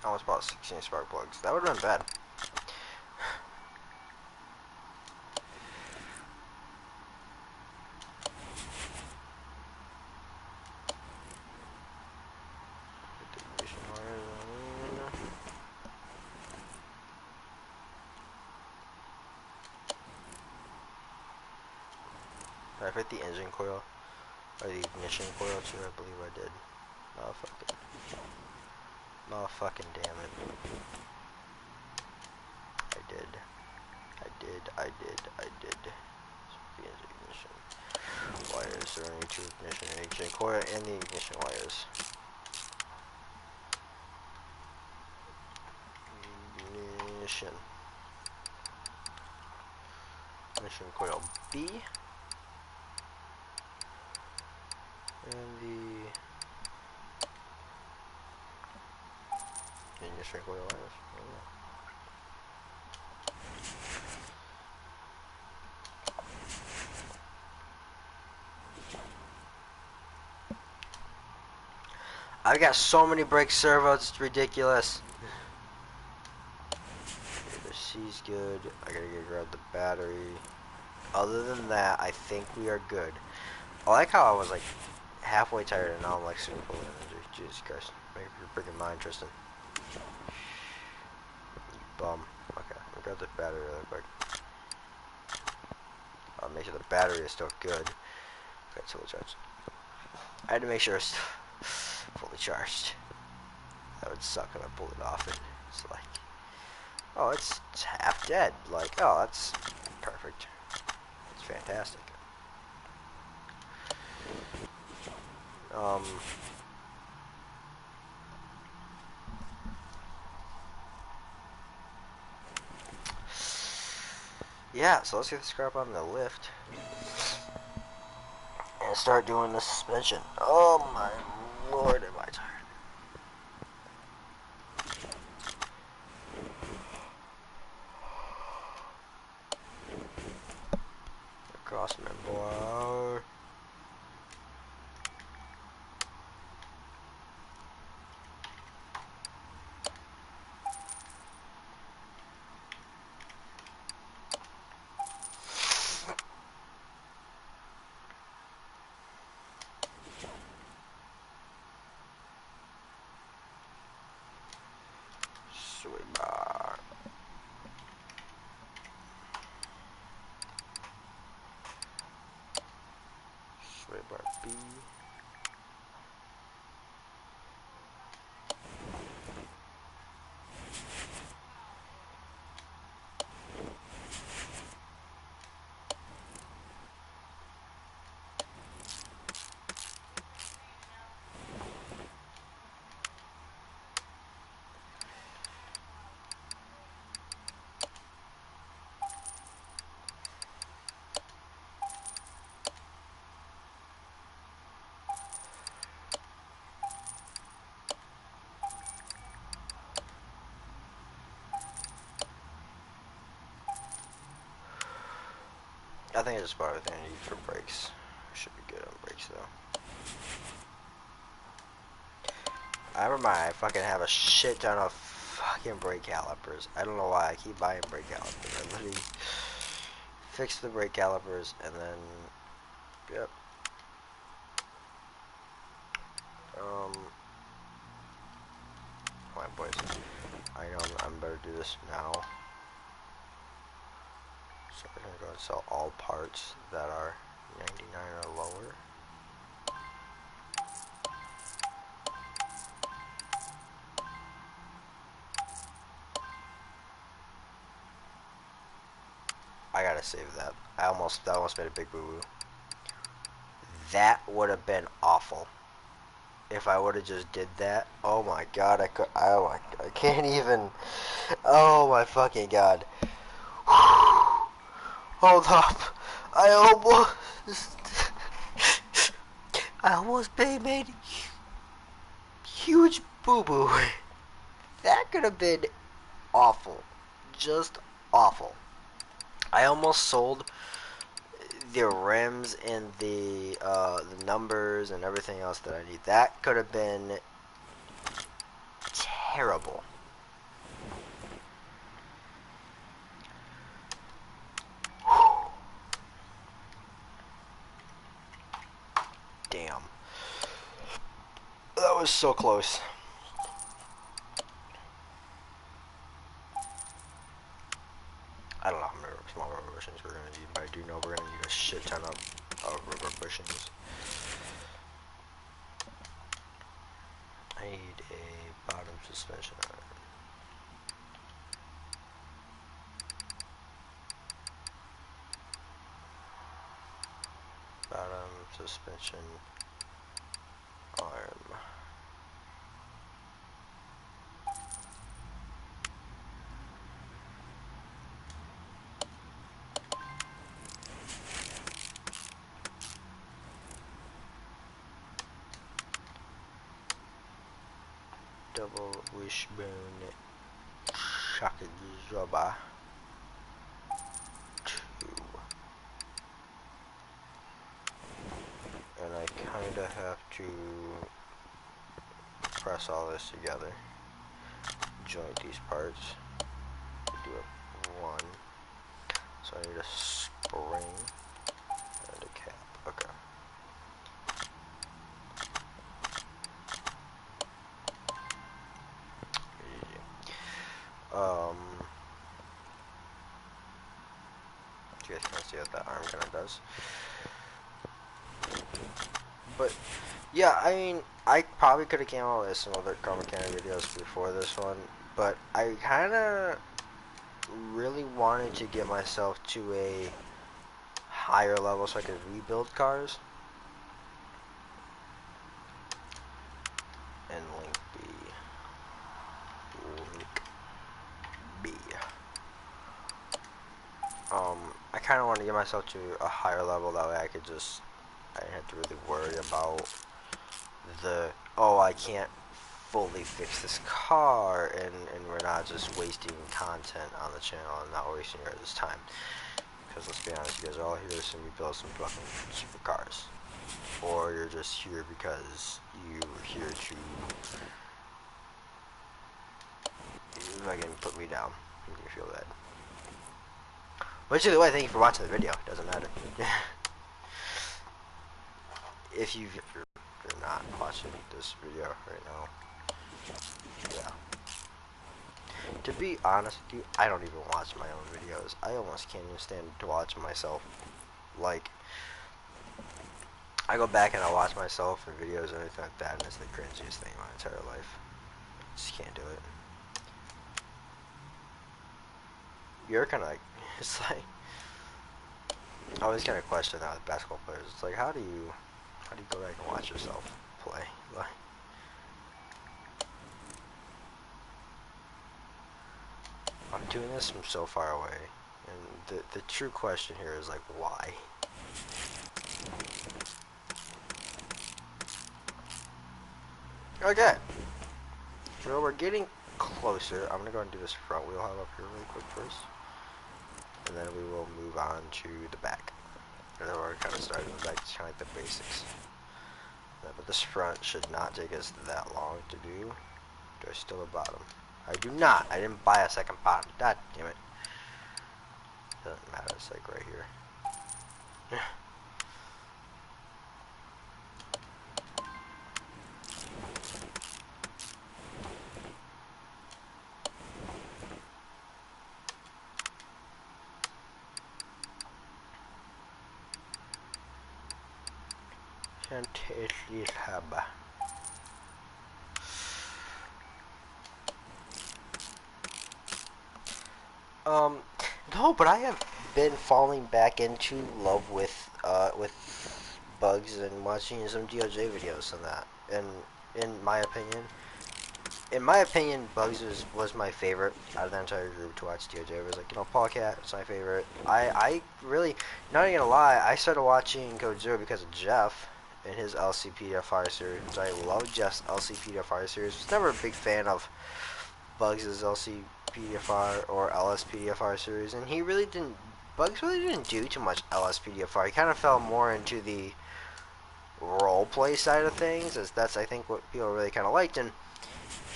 almost bought 16 spark plugs. That would have been bad. Did I fit the engine coil? Or the ignition coil too? I believe I did. Motherfucking. Motherfucking damn it. I did. I did. The ignition wires. There are only two ignition coil and the ignition wires. Ignition. Ignition coil B. And the ignition coil wires. I've got so many brake servos, it's ridiculous. Okay, the C's good. I gotta grab the battery. Other than that, I think we are good. I like how I was like halfway tired and now I'm like super full of energy. Jesus Christ. Make up your freaking mind, Tristan. You bum. Okay, I'll grab the battery really quick. I'll make sure the battery is still good. Okay, it's fully charged. I had to make sure it's fully charged. That would suck if I pulled it off and it's like, oh, it's half dead. Like, oh, that's perfect. It's fantastic. Yeah, so let's get this crap on the lift and start doing the suspension. Oh my lord, am I tired. Cross member. Sweet bar. Sweet bar B. I think I just bought everything I need for brakes. I should be good on brakes though. I remember I fucking have a shit ton of fucking brake calipers. I don't know why I keep buying brake calipers. I literally fix the brake calipers and then, yep. My boys, I know I'm better do this now. So we're gonna go and sell all parts that are 99 or lower. I gotta save that. That almost made a big boo-boo. That would have been awful if I would have just did that. Oh my god, I can't even. Oh my fucking god. Hold up. I almost made huge boo-boo. That could have been awful. Just awful. I almost sold the rims and the numbers and everything else that I need. That could have been terrible. Damn. That was so close. I don't know how many small rubber bushings we're gonna need, but I do know we're gonna need a shit ton of suspension. Bottom suspension arm. Double wishbone shock absorber 2. And I kinda have to press all this together. Joint these parts. Do it 1. So I need a spring and a cap. Okay. You guys can see what that arm kind of does. But yeah, I mean, I probably could have came out with some other car mechanic videos before this one, but I kind of really wanted to get myself to a higher level so I could rebuild cars. And link B. I kind of want to get myself to a higher level, that way I could just, I didn't have to really worry about the, oh, I can't fully fix this car, and we're not just wasting content on the channel and not wasting your guys' time. Because let's be honest, you guys are all here to see me build some fucking supercars. Or you're just here because you're here to fucking put me down. Make me feel bad. Which, either way, thank you for watching the video. It doesn't matter. if you're not watching this video right now, yeah. To be honest with you, I don't even watch my own videos. I almost can't even stand to watch myself. Like, I go back and I watch myself in videos and everything like that, and it's the cringiest thing in my entire life. Just can't do it. You're kind of like, it's like, I always kind of question that with basketball players. It's like, how do you go back and watch yourself play? Like, I'm doing this from so far away, and the true question here is like, why? Okay, so we're getting closer. I'm gonna go and do this front wheel hub up here really quick first, and then we will move on to the back. And then we're kind of starting with the back, just kind of like the basics. But this front should not take us that long to do. Do I still have a bottom? I do not. I didn't buy a second bottom. God damn it. Doesn't matter. It's like right here. Fantastic hub. No, but I have been falling back into love with bugs and watching some DOJ videos and that. And in my opinion, Bugs was my favorite out of the entire group to watch DOJ. It was like, you know, Paul Cat was my favorite. I really, not even gonna lie, I started watching Code Zero because of Jeff and his LCPDFR series. I love Jeff's LCPDFR series. I was never a big fan of Bugs' LCPDFR or LSPDFR series, and Bugs really didn't do too much LSPDFR. He kind of fell more into the role-play side of things, as that's, I think, what people really kind of liked, and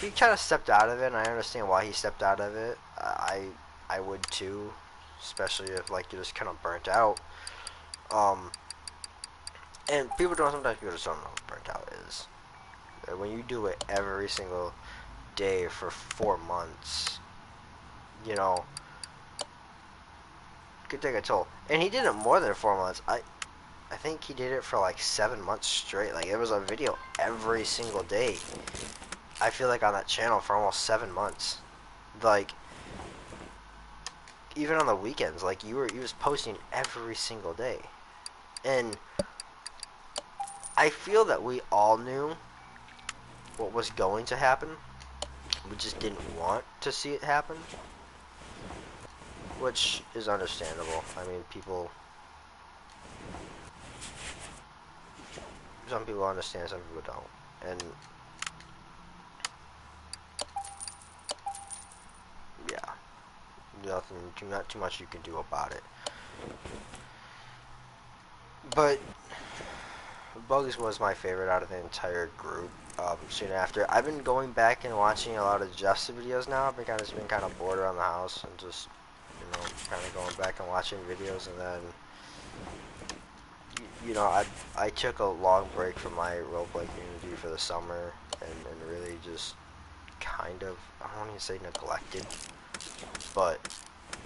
he kind of stepped out of it, and I understand why he stepped out of it. I would too, especially if, like, you're just kind of burnt out. And sometimes people just don't know what burnt out is. When you do it every single day for 4 months, you know, it could take a toll. And he did it more than 4 months. I think he did it for like 7 months straight. Like, it was a video every single day. I feel like on that channel for almost 7 months. Like, even on the weekends, like he was posting every single day. And I feel that we all knew what was going to happen. We just didn't want to see it happen, which is understandable. I mean, some people understand, some people don't. And yeah, not too much you can do about it. But Bugs was my favorite out of the entire group. Soon after, I've been going back and watching a lot of Jeff's videos now. I've been kind of bored around the house and just, kind of going back and watching videos. And then, I took a long break from my roleplay community for the summer and really just kind of, I don't want to say neglected, but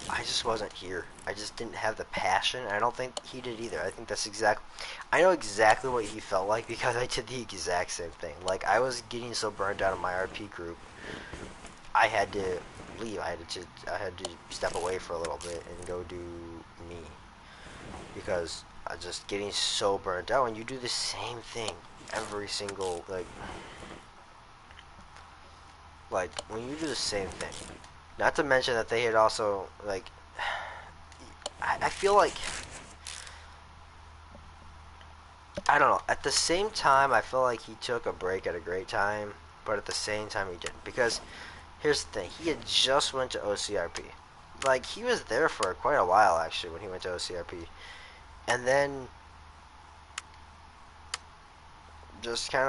I just wasn't here. I just didn't have the passion. I don't think he did either. I think that's I know exactly what he felt like because I did the exact same thing. Like, I was getting so burned out in my RP group, I had to leave. I had to step away for a little bit and go do me because I was just getting so burned out. And you do the same thing every single like when you do the same thing. Not to mention that they had also I feel like, I don't know. At the same time, I feel like he took a break at a great time, but at the same time he didn't. Because here's the thing: he had just went to OCRP. Like, he was there for quite a while actually when he went to OCRP, and then just kind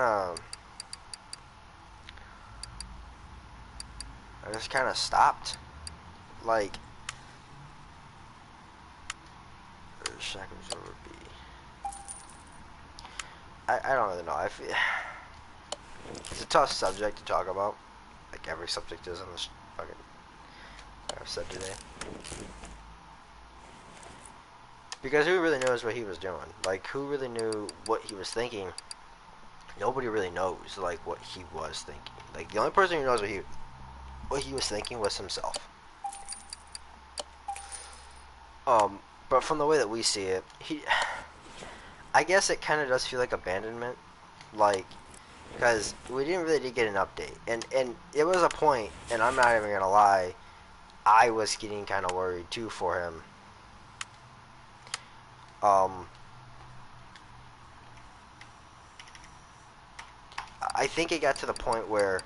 of stopped. Like, seconds over B. I don't really know. It's a tough subject to talk about, like every subject is on this fucking I've said today. Because who really knows what he was doing? Like, who really knew what he was thinking? Nobody really knows, like, what he was thinking. Like, the only person who knows what he was thinking was himself. But from the way that we see it, I guess it kind of does feel like abandonment. Like, because we didn't really get an update. And it was a point, and I'm not even gonna lie, I was getting kind of worried too for him. I think it got to the point where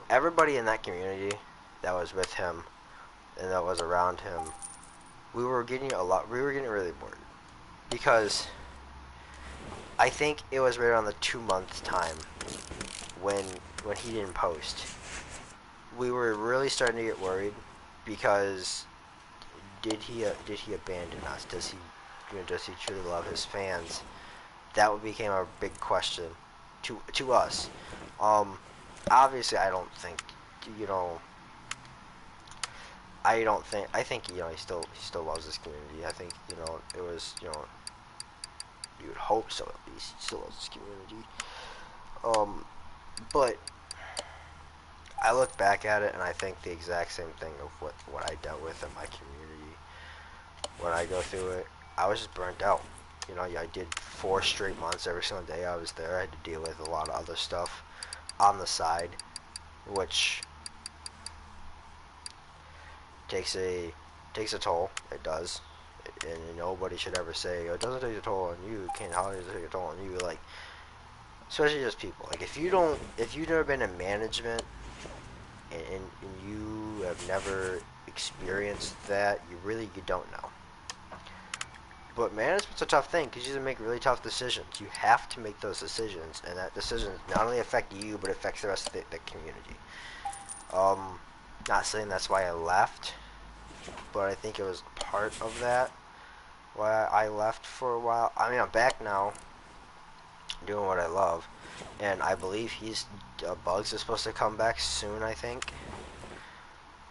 everybody in that community that was with him and that was around him, we were getting really bored. Because I think it was right around the 2 month time when he didn't post. We were really starting to get worried because did he abandon us? Does he truly love his fans? That became a big question to us. Obviously, I don't think I think he still loves this community. I think it was you would hope so, at least he still loves this community. But I look back at it and I think the exact same thing of what I dealt with in my community. When I go through it, I was just burnt out. I did 4 straight months every single day I was there. I had to deal with a lot of other stuff on the side, which takes a toll. It does, and nobody should ever say, "Oh, it doesn't take a toll on you." Can't holidays take a toll on you? Like, especially just people. Like, if you've never been in management and you have never experienced that, you don't know. But management's a tough thing because you have to make really tough decisions. You have to make those decisions, and that decision not only affect you, but affects the rest of the community. Not saying that's why I left, but I think it was part of that why I left for a while. I mean, I'm back now, doing what I love, and I believe Bugs is supposed to come back soon, I think,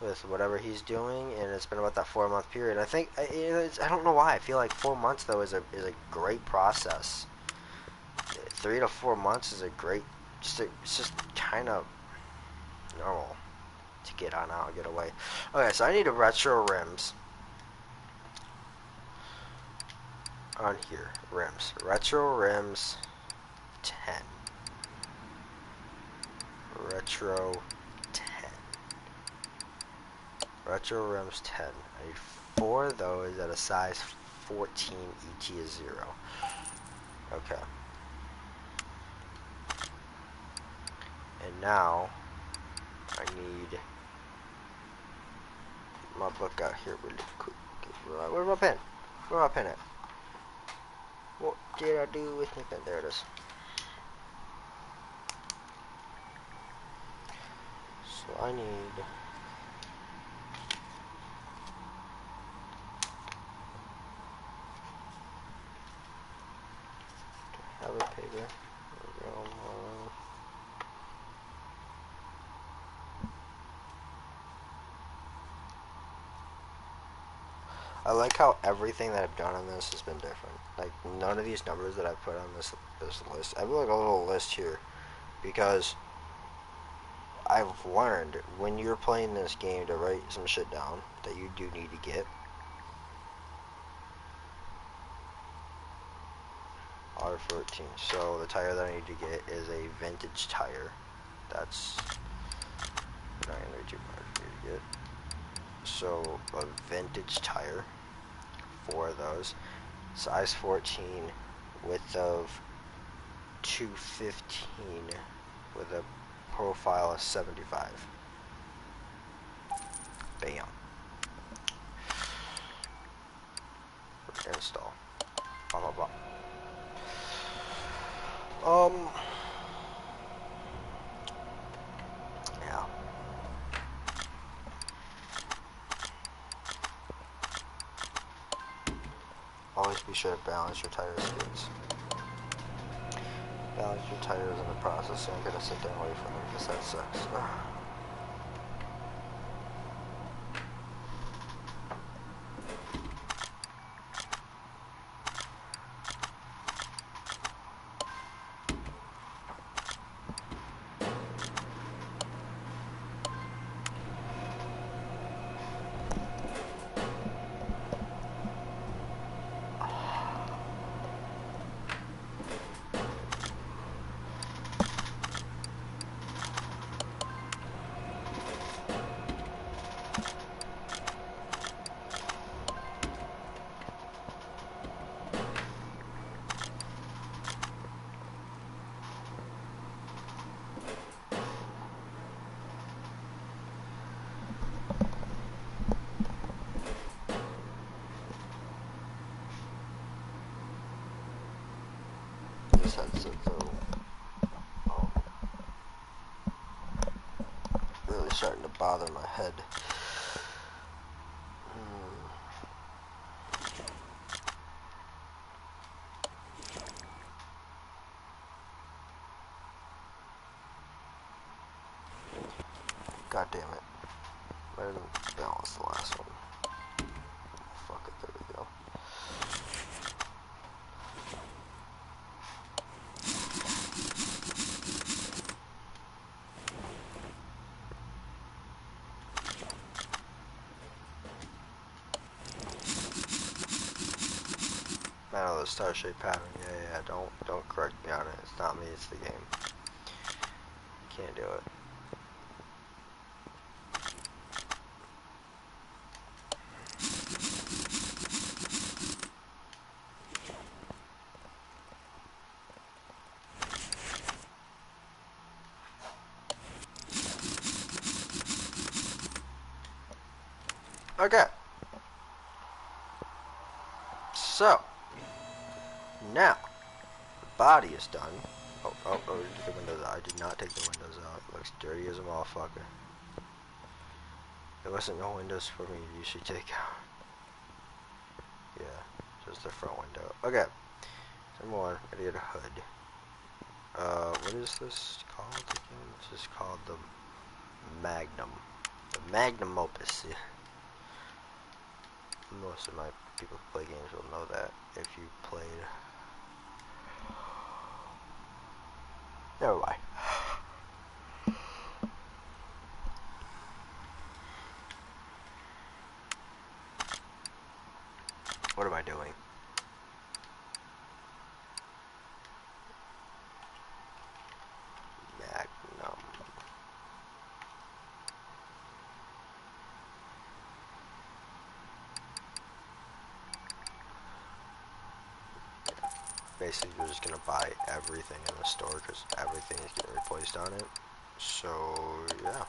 with whatever he's doing, and it's been about that 4 month period. I think I don't know why I feel like 4 months though is a great process. 3 to 4 months is a great it's just kind of normal to get on out and get away. Okay, so I need a retro rims on here. Rims. Retro rims 10. Retro 10. Retro rims 10. I need 4 of those at a size 14 ET is 0. Okay. And now I need my book out here really quick. Where's my pen? Where's my pen at? What did I do with my pen? There it is. So I need to have a paper. There we go. I like how everything that I've done on this has been different. Like, none of these numbers that I put on this list, I have like a little list here because I've learned when you're playing this game to write some shit down that you do need to get. R14. So the tire that I need to get is a vintage tire. That's not gonna be too hard for me to get. So a vintage tire. 4 of those. Size 14, width of 215 with a profile of 75. Bam. Install. Blah blah blah. Yeah. Always be sure to balance your tire skids. Balance your tires in the process, so I'm gonna sit down away from them because that sucks. This headset though, really starting to bother my head. God damn it. I didn't balance the last one. Fuck it, there we go. I know the star shape pattern, yeah, don't correct me on it. It's not me, it's the game. Can't do it. Okay. So, now, the body is done. Oh, the windows out. I did not take the windows out. It looks dirty as a motherfucker. There wasn't no windows for me to usually take out. Yeah, just the front window. Okay. Number 1, I need a hood. What is this called again? This is called the Magnum. The Magnum Opus. Yeah. Most of my people who play games will know that if you played. Never mind. What am I doing? Magnum. Basically, you're just gonna buy everything in the store because everything is getting replaced on it. So, yeah.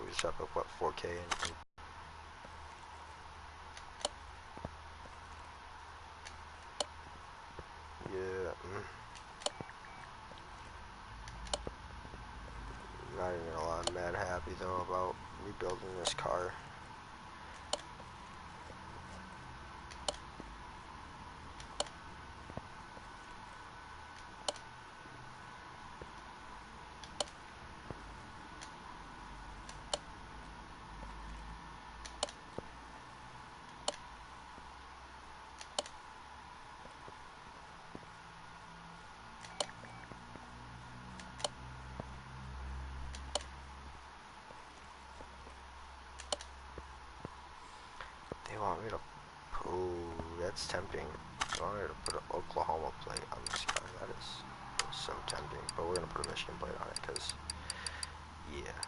We just have what 4K and yeah. Not even gonna lie, I'm mad happy though about rebuilding this car. They want me to. Ooh, that's tempting. They want me to put an Oklahoma plate on this car. That is so tempting. But we're gonna put a Michigan plate on it because, yeah.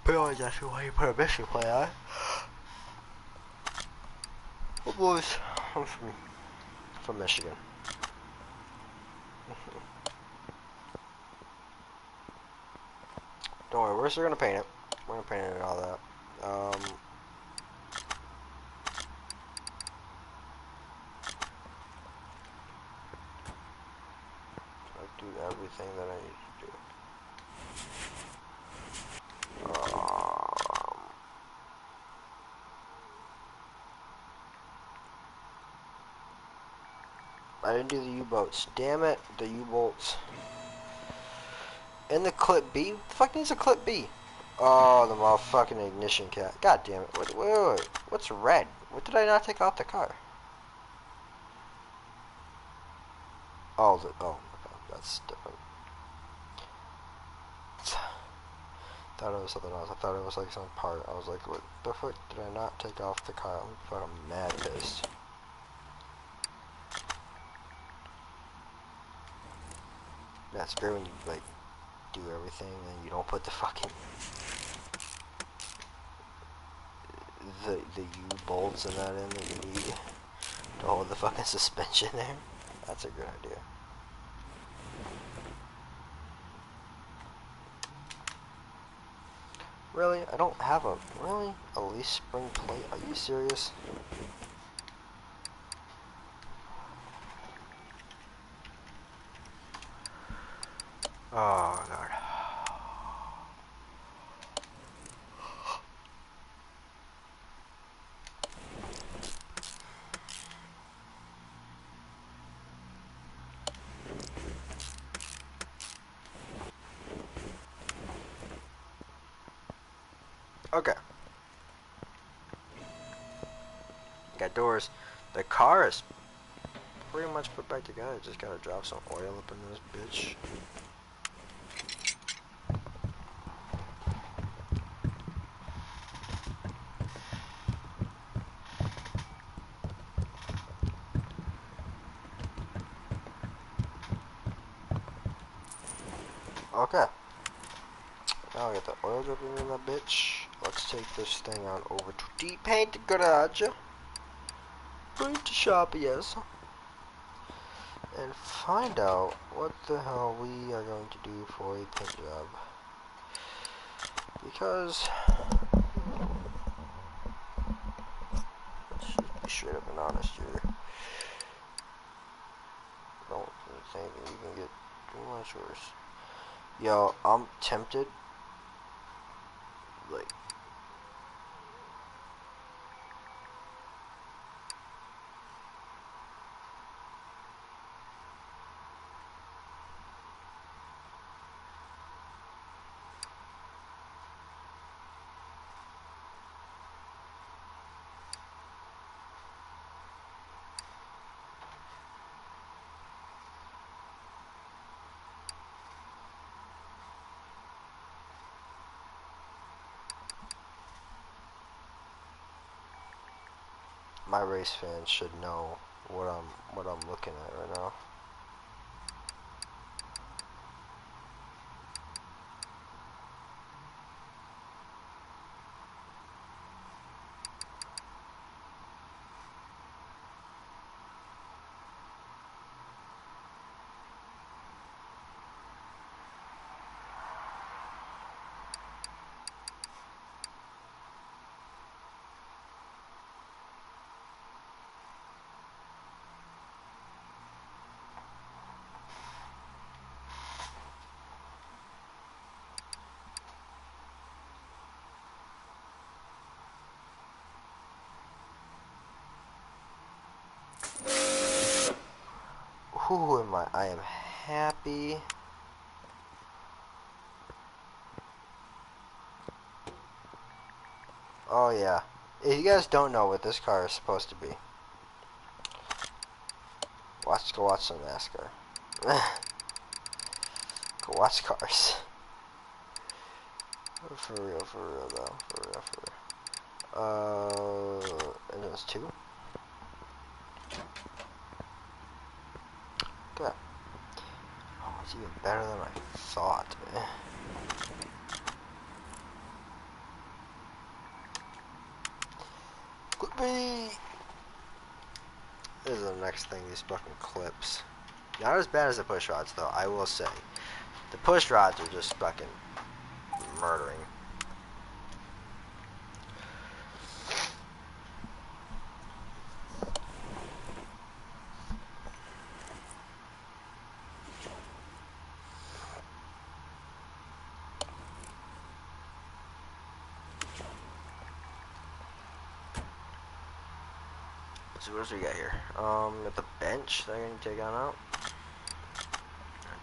But always ask me why you put a Michigan plate on it. Well, boys, I'm from Michigan. Don't worry, we're still gonna paint it. We're gonna paint it and all that. I do everything that I need to do. I didn't do the U-boats. Damn it, the U-bolts. And the clip B? What the fuck needs a clip B? Oh, the motherfucking ignition cap. God damn it. Wait. What's red? What did I not take off the car? Oh, okay, that's different. Thought it was something else. I thought it was like some part. I was like, what the fuck did I not take off the car? I'm fucking mad pissed. That's great when you like do everything and you don't put the fucking the U bolts and that in that you need to hold the fucking suspension there. That's a good idea. Really? I don't have a leaf spring plate? Are you serious? Oh god. Okay. Got doors. The car is pretty much put back together. Just gotta drop some oil up in this bitch. Okay. Now I got the oil dripping in that bitch. Let's take this thing on over to the paint garage. Paint shop, yes. And find out what the hell we are going to do for a paint job. Because let's just be straight up and honest here. Don't think you can get too much worse. Yo, I'm tempted. Like, my race fans should know what I'm looking at right now. Who am I? I am happy. Oh yeah. If you guys don't know what this car is supposed to be, go watch some NASCAR. Go watch cars. For real though. For real. And there's two. Good. Oh, it's even better than I thought. Clip me! This is the next thing, these fucking clips. Not as bad as the push rods though, I will say. The push rods are just fucking murdering. So what else we got here? Got the bench that I'm gonna take on out.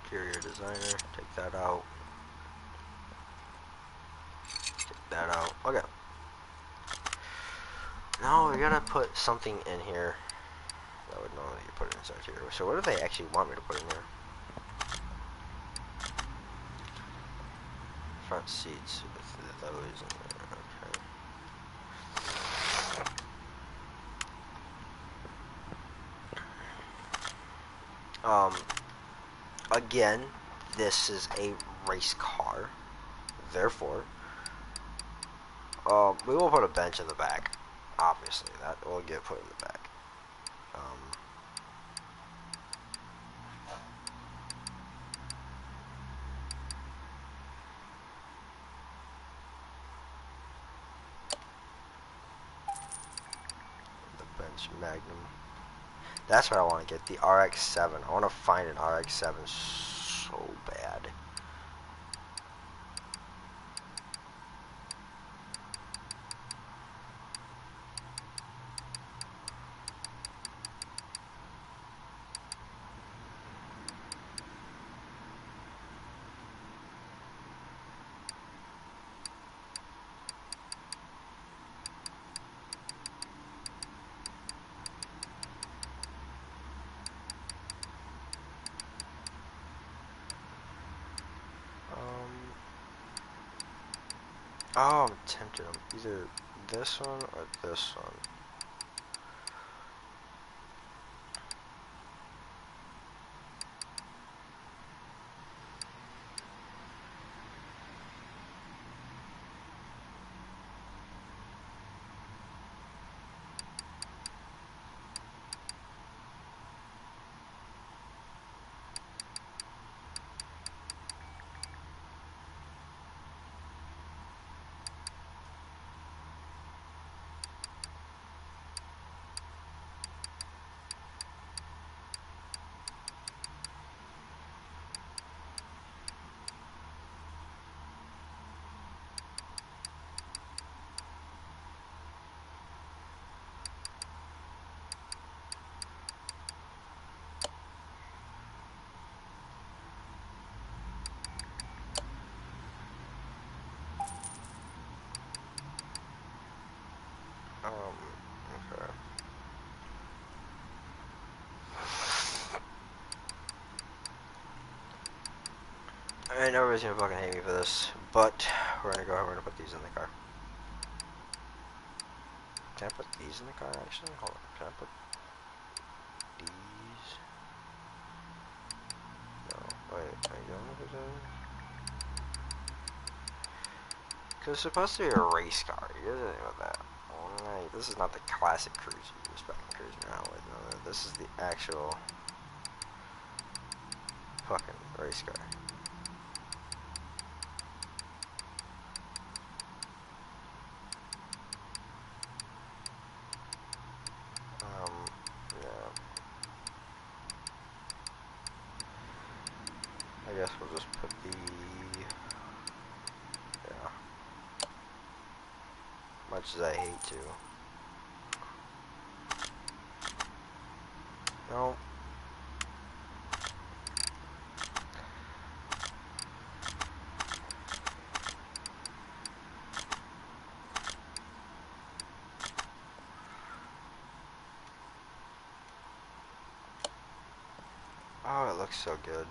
Interior designer, take that out. Take that out. Okay. Now we gotta put something in here that would normally get put inside here. So what do they actually want me to put in here? Front seats with those in there. Okay. Again, this is a race car. Therefore, we will put a bench in the back. Obviously, that will get put in the back. The bench Magnum. That's what I want to get, the RX-7. I want to find an RX-7 so bad. Oh, I'm tempted. I'm either this one or this one. Okay. I know everybody's gonna fucking hate me for this, but we're gonna go ahead and put these in the car. Can I put these in the car actually? Hold on. Can I put these? No. Wait. I don't know if it's because it's supposed to be a race car. You guys think about that. Alright, this is not the classic cruiser you're expecting cruising around with. No, this is the actual fucking race car. Yeah. I guess we'll just put the, yeah. Much as I hate to. No. Oh, it looks so good.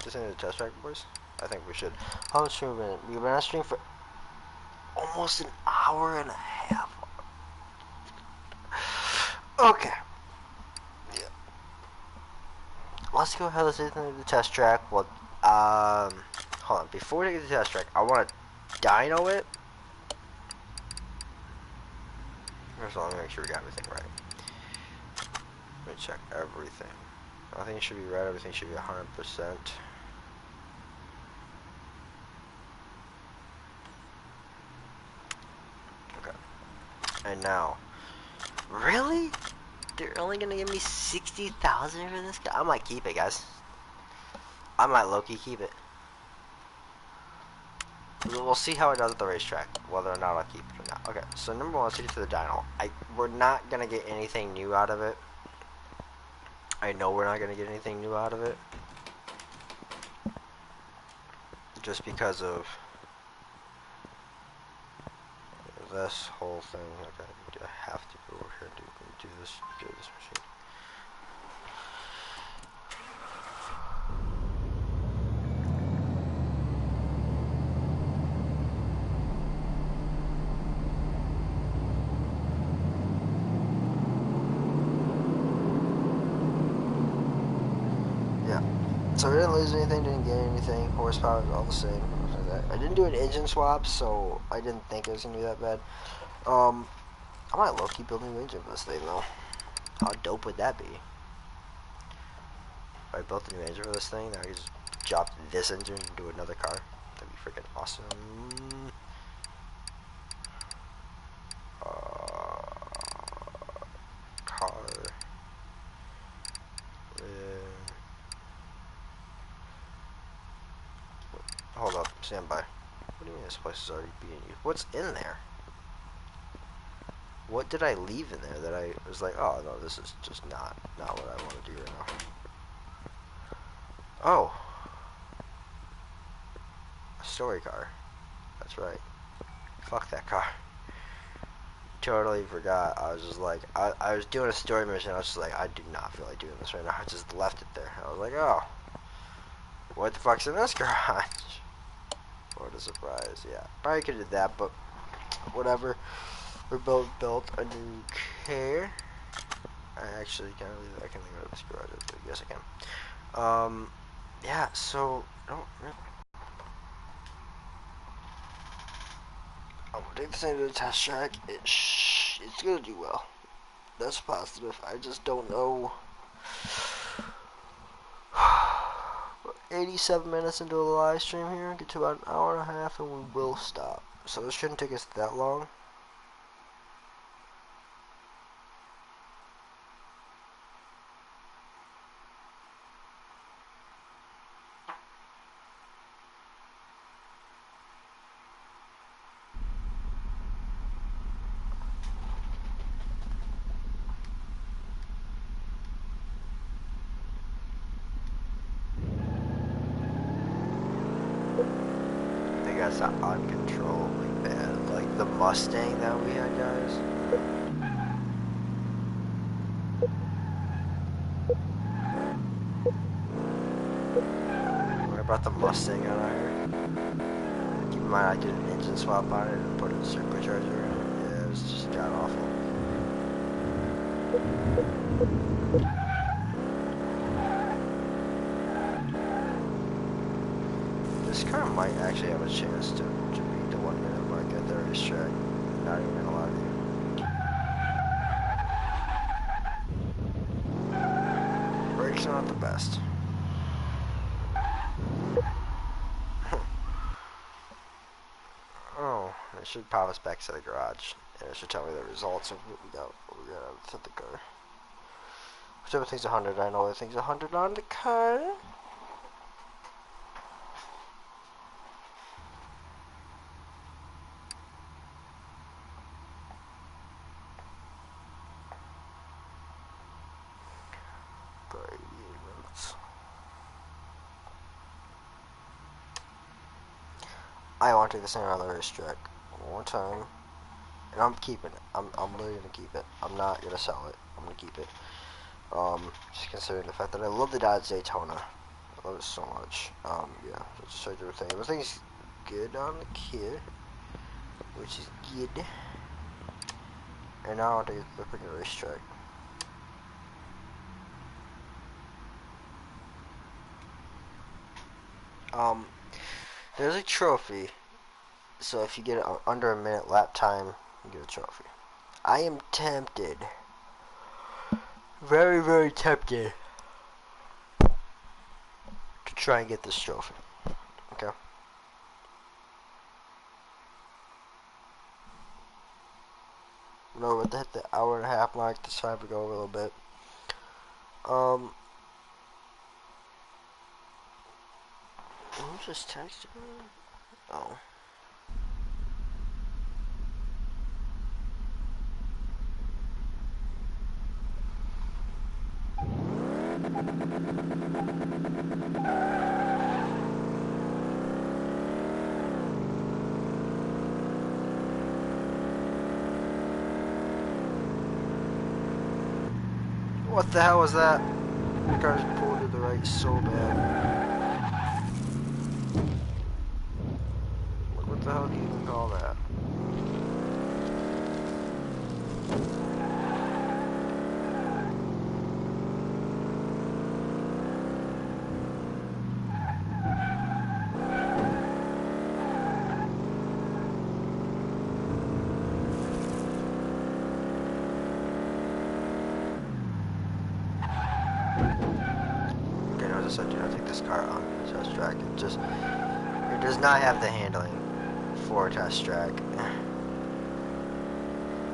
Just into the test track, boys? I think we should. How much have we been? We've been on stream for almost an hour and a half. Okay. Yeah. Let's go ahead. Let's get into the test track. Well, hold on. Before we get to the test track, I want to dyno it. First of all, let me make sure we got everything right. Let me check everything. Nothing should be right. Everything should be 100%. Okay. And now, really? They're only gonna give me 60,000 for this guy? I might keep it, guys. I might low-key keep it. We'll see how it does at the racetrack, whether or not I'll keep it or not. Okay, so number one, let's get to the dyno. We're not gonna get anything new out of it. I know we're not gonna get anything new out of it. Just because of this whole thing. Okay, I have to go over here and do this machine. Yeah. So we didn't lose anything, didn't gain anything. Horsepower is all the same. I didn't do an engine swap, so I didn't think it was gonna be that bad. I might low-key build a new engine for this thing though. How dope would that be? If I built a new engine for this thing, then I could just drop this engine into another car. That'd be freaking awesome. Car. Hold up, stand by. What do you mean this place is already being used? What's in there? What did I leave in there that I was like, oh no, this is just not what I want to do right now. Oh, a story car. That's right. Fuck that car. Totally forgot. I was just like, I was doing a story mission. I was just like, I do not feel like doing this right now. I just left it there. I was like, oh, what the fuck's in this garage? What a surprise. Yeah, probably could have did that, but whatever. We both built a new car. I actually can't believe I can go to this garage. Yes, I can. Yeah. So don't really. I'm gonna take this thing to the test track. It's gonna do well. That's positive. I just don't know. 87 minutes into the live stream here. Get to about an hour and a half, and we will stop. So this shouldn't take us that long. They got uncontrollably bad. Like the Mustang that we had, guys. When I brought the Mustang out here, keep in mind I did an engine swap on it and put a supercharger in it. Yeah, it was just god awful. This car might actually have a chance to beat the 1 minute mark at the racetrack. Not even gonna lie to you. Brakes are not the best. Oh, it should pop us back to the garage. And it should tell me the results of what we got out of the car. Whichever thing's 100, I know the thing's 100 on the car. I want to take this thing around the racetrack one more time, and I'm keeping it. I'm really gonna keep it. I'm not gonna sell it. I'm gonna keep it. Just considering the fact that I love the Dodge Daytona. I love it so much. Yeah, so just show you everything. Everything's good on the kit, which is good. And now I want to get the freaking racetrack. There's a trophy. So if you get it under a minute lap time, you get a trophy. I am tempted. Very, very tempted to try and get this trophy. Okay. No, we're about to hit the hour and a half mark. It's time to go over a little bit. Who just texted me? Oh. What the hell was that? The car's pulled to the right so bad. What the hell do you even call that? I do not take this car on the test track. It does not have the handling for a test track,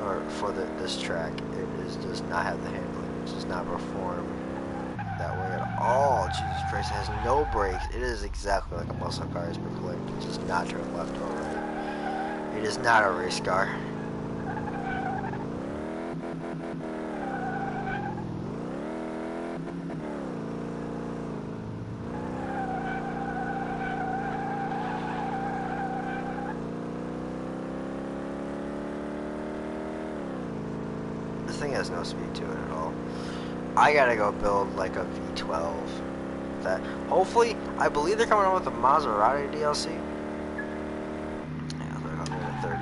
or for this track. Does not have the handling. It does not perform that way at all. Jesus Christ! It has no brakes. It is exactly like a muscle car is proclaimed. It does not turn left or right. It is not a race car. Thing has no speed to it at all. I gotta go build like a V12. That hopefully, I believe they're coming out with a Maserati DLC. Yeah, they're 130.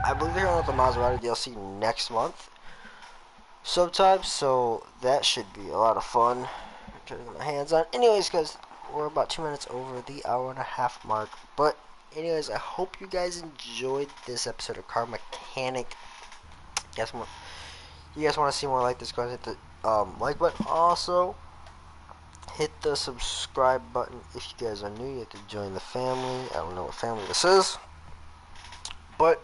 I believe they're coming out with the Maserati DLC next month, sometime. So that should be a lot of fun. I'm trying to get my hands on. Anyways, guys, we're about 2 minutes over the hour and a half mark. But anyways, I hope you guys enjoyed this episode of Car Mechanic. You guys want to see more like this, go ahead and hit the like button. Also, hit the subscribe button. If you guys are new, you have to join the family. I don't know what family this is, but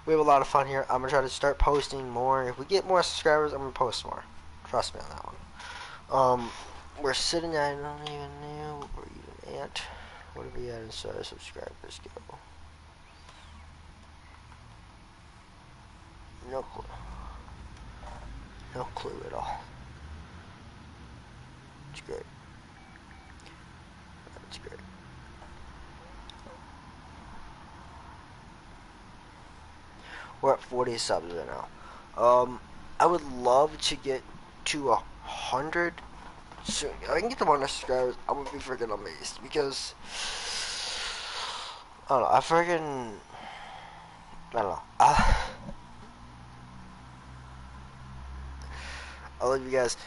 we have a lot of fun here. I'm going to try to start posting more. If we get more subscribers, I'm going to post more. Trust me on that one. We're sitting at, I don't even know what we're even at. What are we at inside of subscribers go? No clue. No clue at all. It's great. That's great. We're at 40 subs right now. I would love to get to 100. So if I can get to 100 subscribers, I would be freaking amazed because I don't know. I don't know. I love you guys.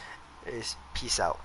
Peace out.